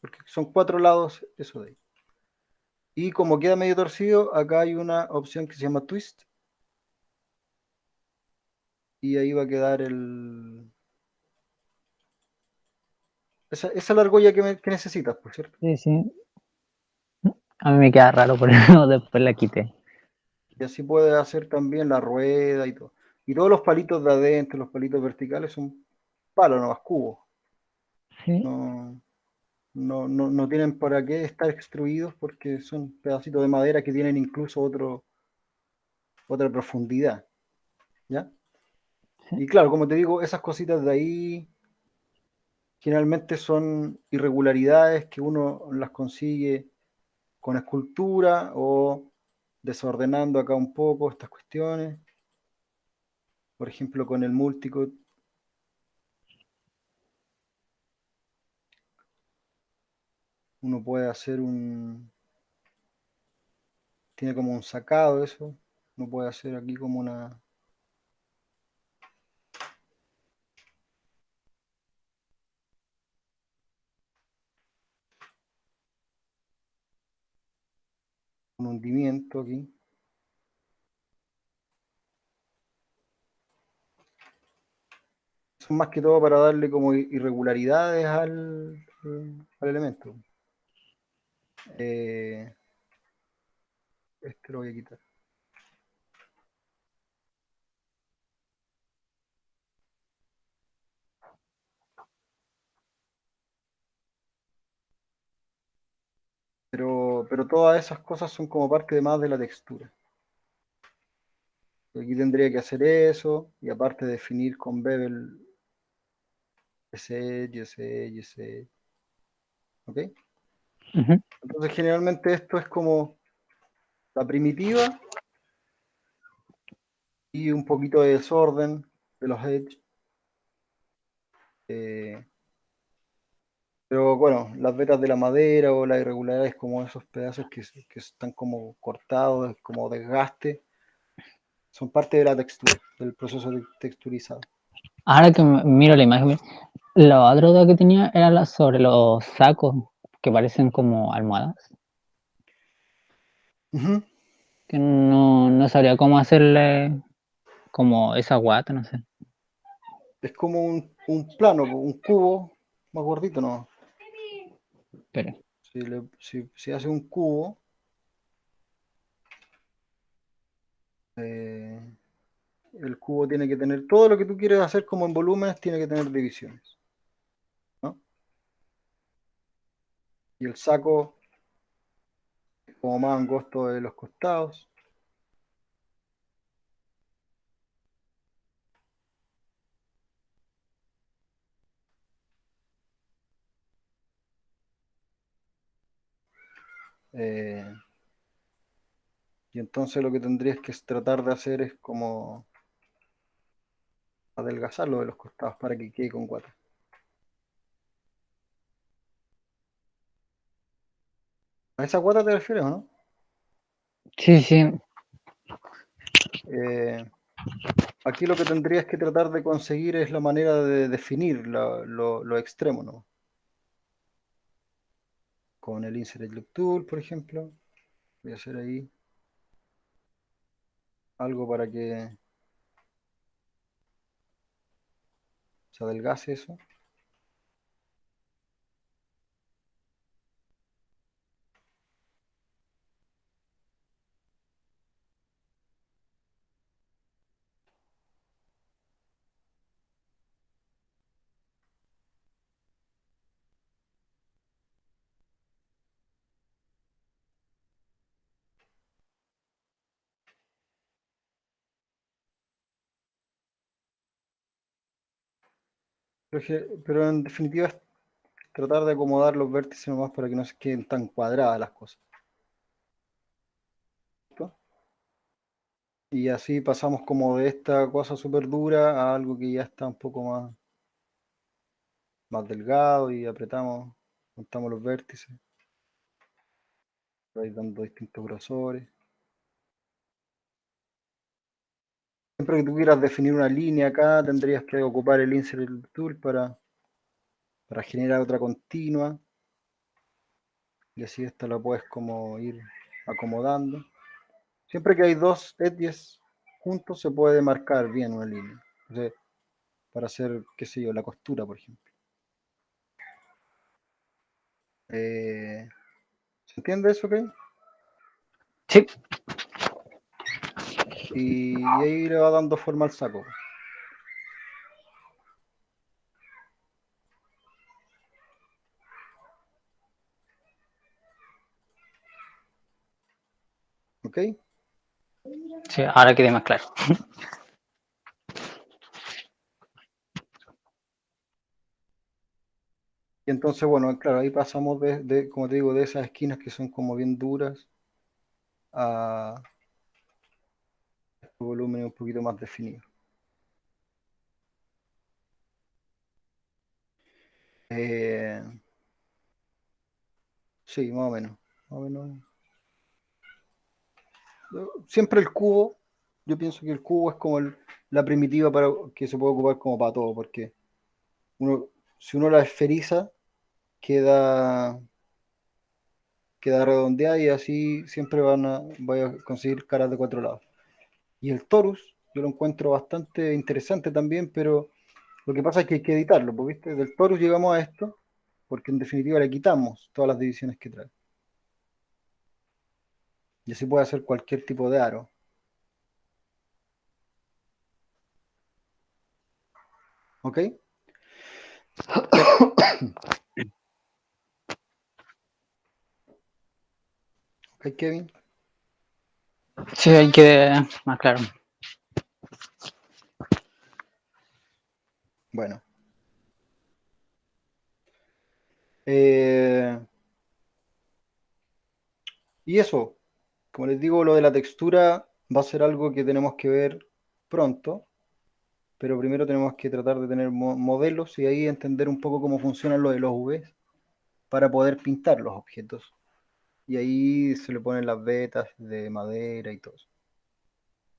Porque son 4 lados eso de ahí. Y como queda medio torcido, acá hay una opción que se llama twist. Y ahí va a quedar esa es la argolla que necesitas, por cierto. Sí, sí. A mí me queda raro, por eso después la quité. Y así puedes hacer también la rueda y todo. Y todos los palitos de adentro, los palitos verticales son palos, no más cubos. Sí. No tienen para qué estar extruidos porque son pedacitos de madera que tienen incluso otra profundidad. ¿Ya? Y claro, como te digo, esas cositas de ahí generalmente son irregularidades que uno las consigue con escultura o desordenando acá un poco estas cuestiones. Por ejemplo, con el multicode. Uno puede hacer tiene como un sacado eso. Uno puede hacer aquí como un hundimiento aquí. Son más que todo para darle como irregularidades al elemento. Este lo voy a quitar. Pero todas esas cosas son como parte de más de la textura. Aquí tendría que hacer eso, y aparte definir con Bevel ese. ¿Ok? Ujú. Entonces generalmente esto es como la primitiva y un poquito de desorden de los edge. Pero bueno, las vetas de la madera o las irregularidades como esos pedazos que están como cortados, como desgaste, son parte de la textura, del proceso de texturizado. Ahora que miro la imagen, la otra duda que tenía era sobre los sacos que parecen como almohadas. Ujú. Que no sabría cómo hacerle como esa guata, no sé. Es como un plano, un cubo más gordito, ¿no? Pero, Si hace un cubo, el cubo tiene que tener todo lo que tú quieres hacer como en volúmenes, tiene que tener divisiones, ¿no? Y el saco es como más angosto de los costados. Eh, y entonces lo que tendrías que tratar de hacer es como adelgazarlo de los costados para que quede con guata. ¿A esa guata te refieres o no? sí, sí, Aquí lo que tendrías que tratar de conseguir es la manera de definir lo extremo, ¿no? Con el Insert Loop Tool, por ejemplo. Voy a hacer ahí algo para que se adelgace eso. Pero en definitiva es tratar de acomodar los vértices nomás para que no se queden tan cuadradas las cosas. ¿Listo? Y así pasamos como de esta cosa súper dura a algo que ya está un poco más delgado y apretamos, juntamos los vértices, vais dando distintos grosores. Siempre que tú quieras definir una línea acá, tendrías que ocupar el Insert Tool para generar otra continua. Y así esta la puedes como ir acomodando. Siempre que hay dos edges juntos se puede marcar bien una línea. Entonces, para hacer, qué sé yo, la costura, por ejemplo. ¿Se entiende eso, ok? sí. Y ahí le va dando forma al saco. ¿Ok? Sí, ahora quede más claro. Y entonces, bueno, claro, ahí pasamos como te digo, de esas esquinas que son como bien duras a volumen un poquito más definido. Eh, sí, más o menos. Más o menos. Siempre el cubo, yo pienso que el cubo es como la primitiva para que se puede ocupar como para todo, porque si uno la esferiza, queda, queda redondeada y así siempre vaya a conseguir caras de 4 lados. Y el torus, yo lo encuentro bastante interesante también, pero lo que pasa es que hay que editarlo, porque ¿viste? Del torus llegamos a esto, porque en definitiva le quitamos todas las divisiones que trae. Y así puede hacer cualquier tipo de aro. ¿Ok? ¿Ok, Kevin? Sí, ahí quede más claro. Bueno. Y eso, como les digo, lo de la textura va a ser algo que tenemos que ver pronto, pero primero tenemos que tratar de tener modelos y ahí entender un poco cómo funcionan lo de los UVs para poder pintar los objetos. Y ahí se le ponen las vetas de madera y todo eso.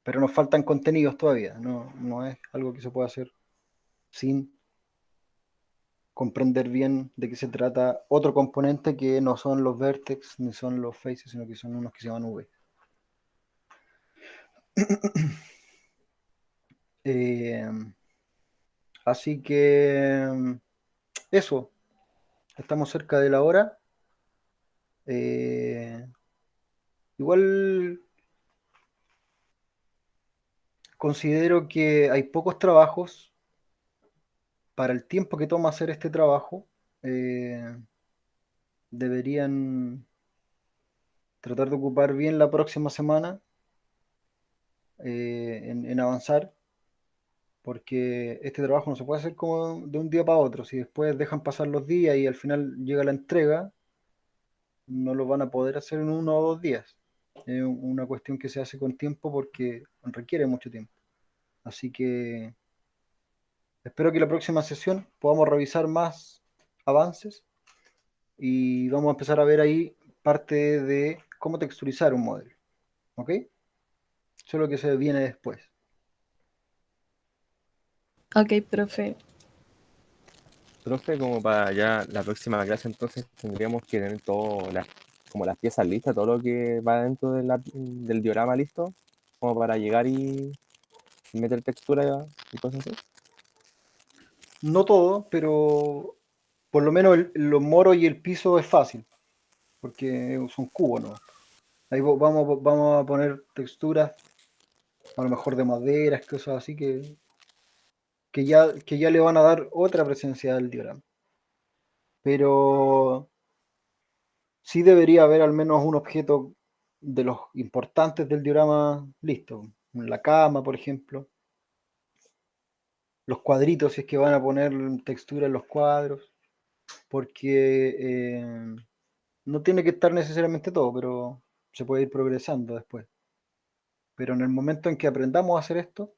Pero nos faltan contenidos todavía, no es algo que se pueda hacer sin comprender bien de qué se trata otro componente que no son los vertex ni son los faces, sino que son unos que se llaman UV. Así que eso, estamos cerca de la hora. Eh, igual considero que hay pocos trabajos para el tiempo que toma hacer este trabajo. eh, Deberían tratar de ocupar bien la próxima semana en avanzar, porque este trabajo no se puede hacer como de un día para otro. Si después dejan pasar los días y al final llega la entrega, no lo van a poder hacer en 1 o 2 días. Es una cuestión que se hace con tiempo porque requiere mucho tiempo. Así que espero que la próxima sesión podamos revisar más avances y vamos a empezar a ver ahí parte de cómo texturizar un modelo. ¿Ok? Eso es lo que se viene después. Ok, profe. Profe, como para ya la próxima clase, entonces tendríamos que tener como las piezas listas, todo lo que va dentro del diorama listo, como para llegar y meter textura y cosas así. No todo, pero por lo menos los moros y el piso es fácil, porque son cubos, ¿no? Ahí vamos a poner texturas, a lo mejor de maderas, cosas así, que ya le van a dar otra presencia al diorama. Pero sí debería haber al menos un objeto de los importantes del diorama listo. La cama, por ejemplo. Los cuadritos, si es que van a poner textura en los cuadros. Porque no tiene que estar necesariamente todo, pero se puede ir progresando después. Pero en el momento en que aprendamos a hacer esto,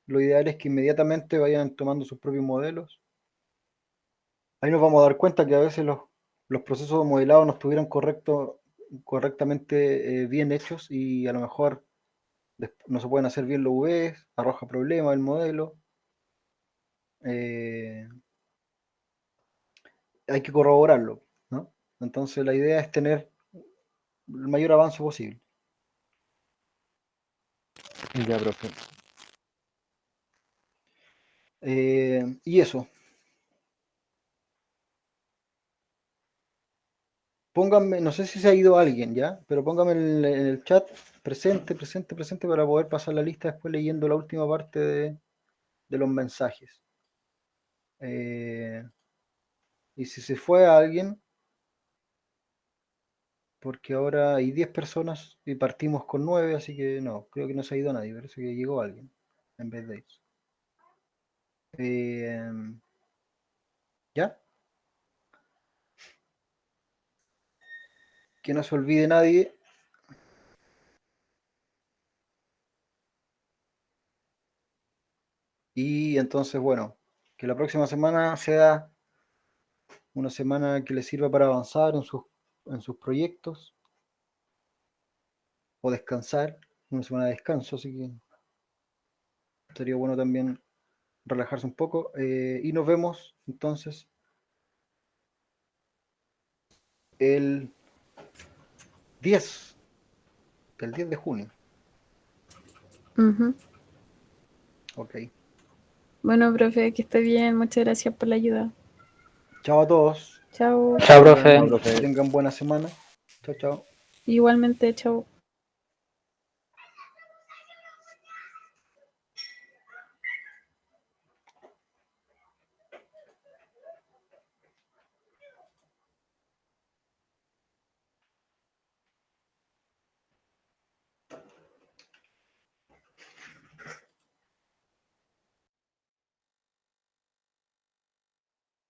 lo ideal es que inmediatamente vayan tomando sus propios modelos. Ahí nos vamos a dar cuenta que a veces los procesos de modelado no estuvieron correctamente bien hechos y a lo mejor no se pueden hacer bien los UVs, arroja problemas el modelo. eh, Hay que corroborarlo, ¿no? Entonces la idea es tener el mayor avance posible. Ya, profe. Y eso, pónganme, no sé si se ha ido alguien ya, pero pónganme en el chat presente, presente, presente para poder pasar la lista después leyendo la última parte de los mensajes. Y si se fue a alguien, porque ahora hay 10 personas y partimos con 9, así que no, creo que no se ha ido nadie, parece que llegó alguien en vez de eso. ¿Ya? Que no se olvide nadie. Y entonces, bueno, que la próxima semana sea una semana que les sirva para avanzar en sus proyectos o descansar, una semana de descanso, así que estaría bueno también relajarse un poco. Y nos vemos entonces el 10, el 10 de junio. Ujú. Ok. Bueno, profe, que esté bien. Muchas gracias por la ayuda. Chao a todos. Chao. Chao, Chao, profe. Que profe. tengan buena semana. Chao, chao. Igualmente, chao.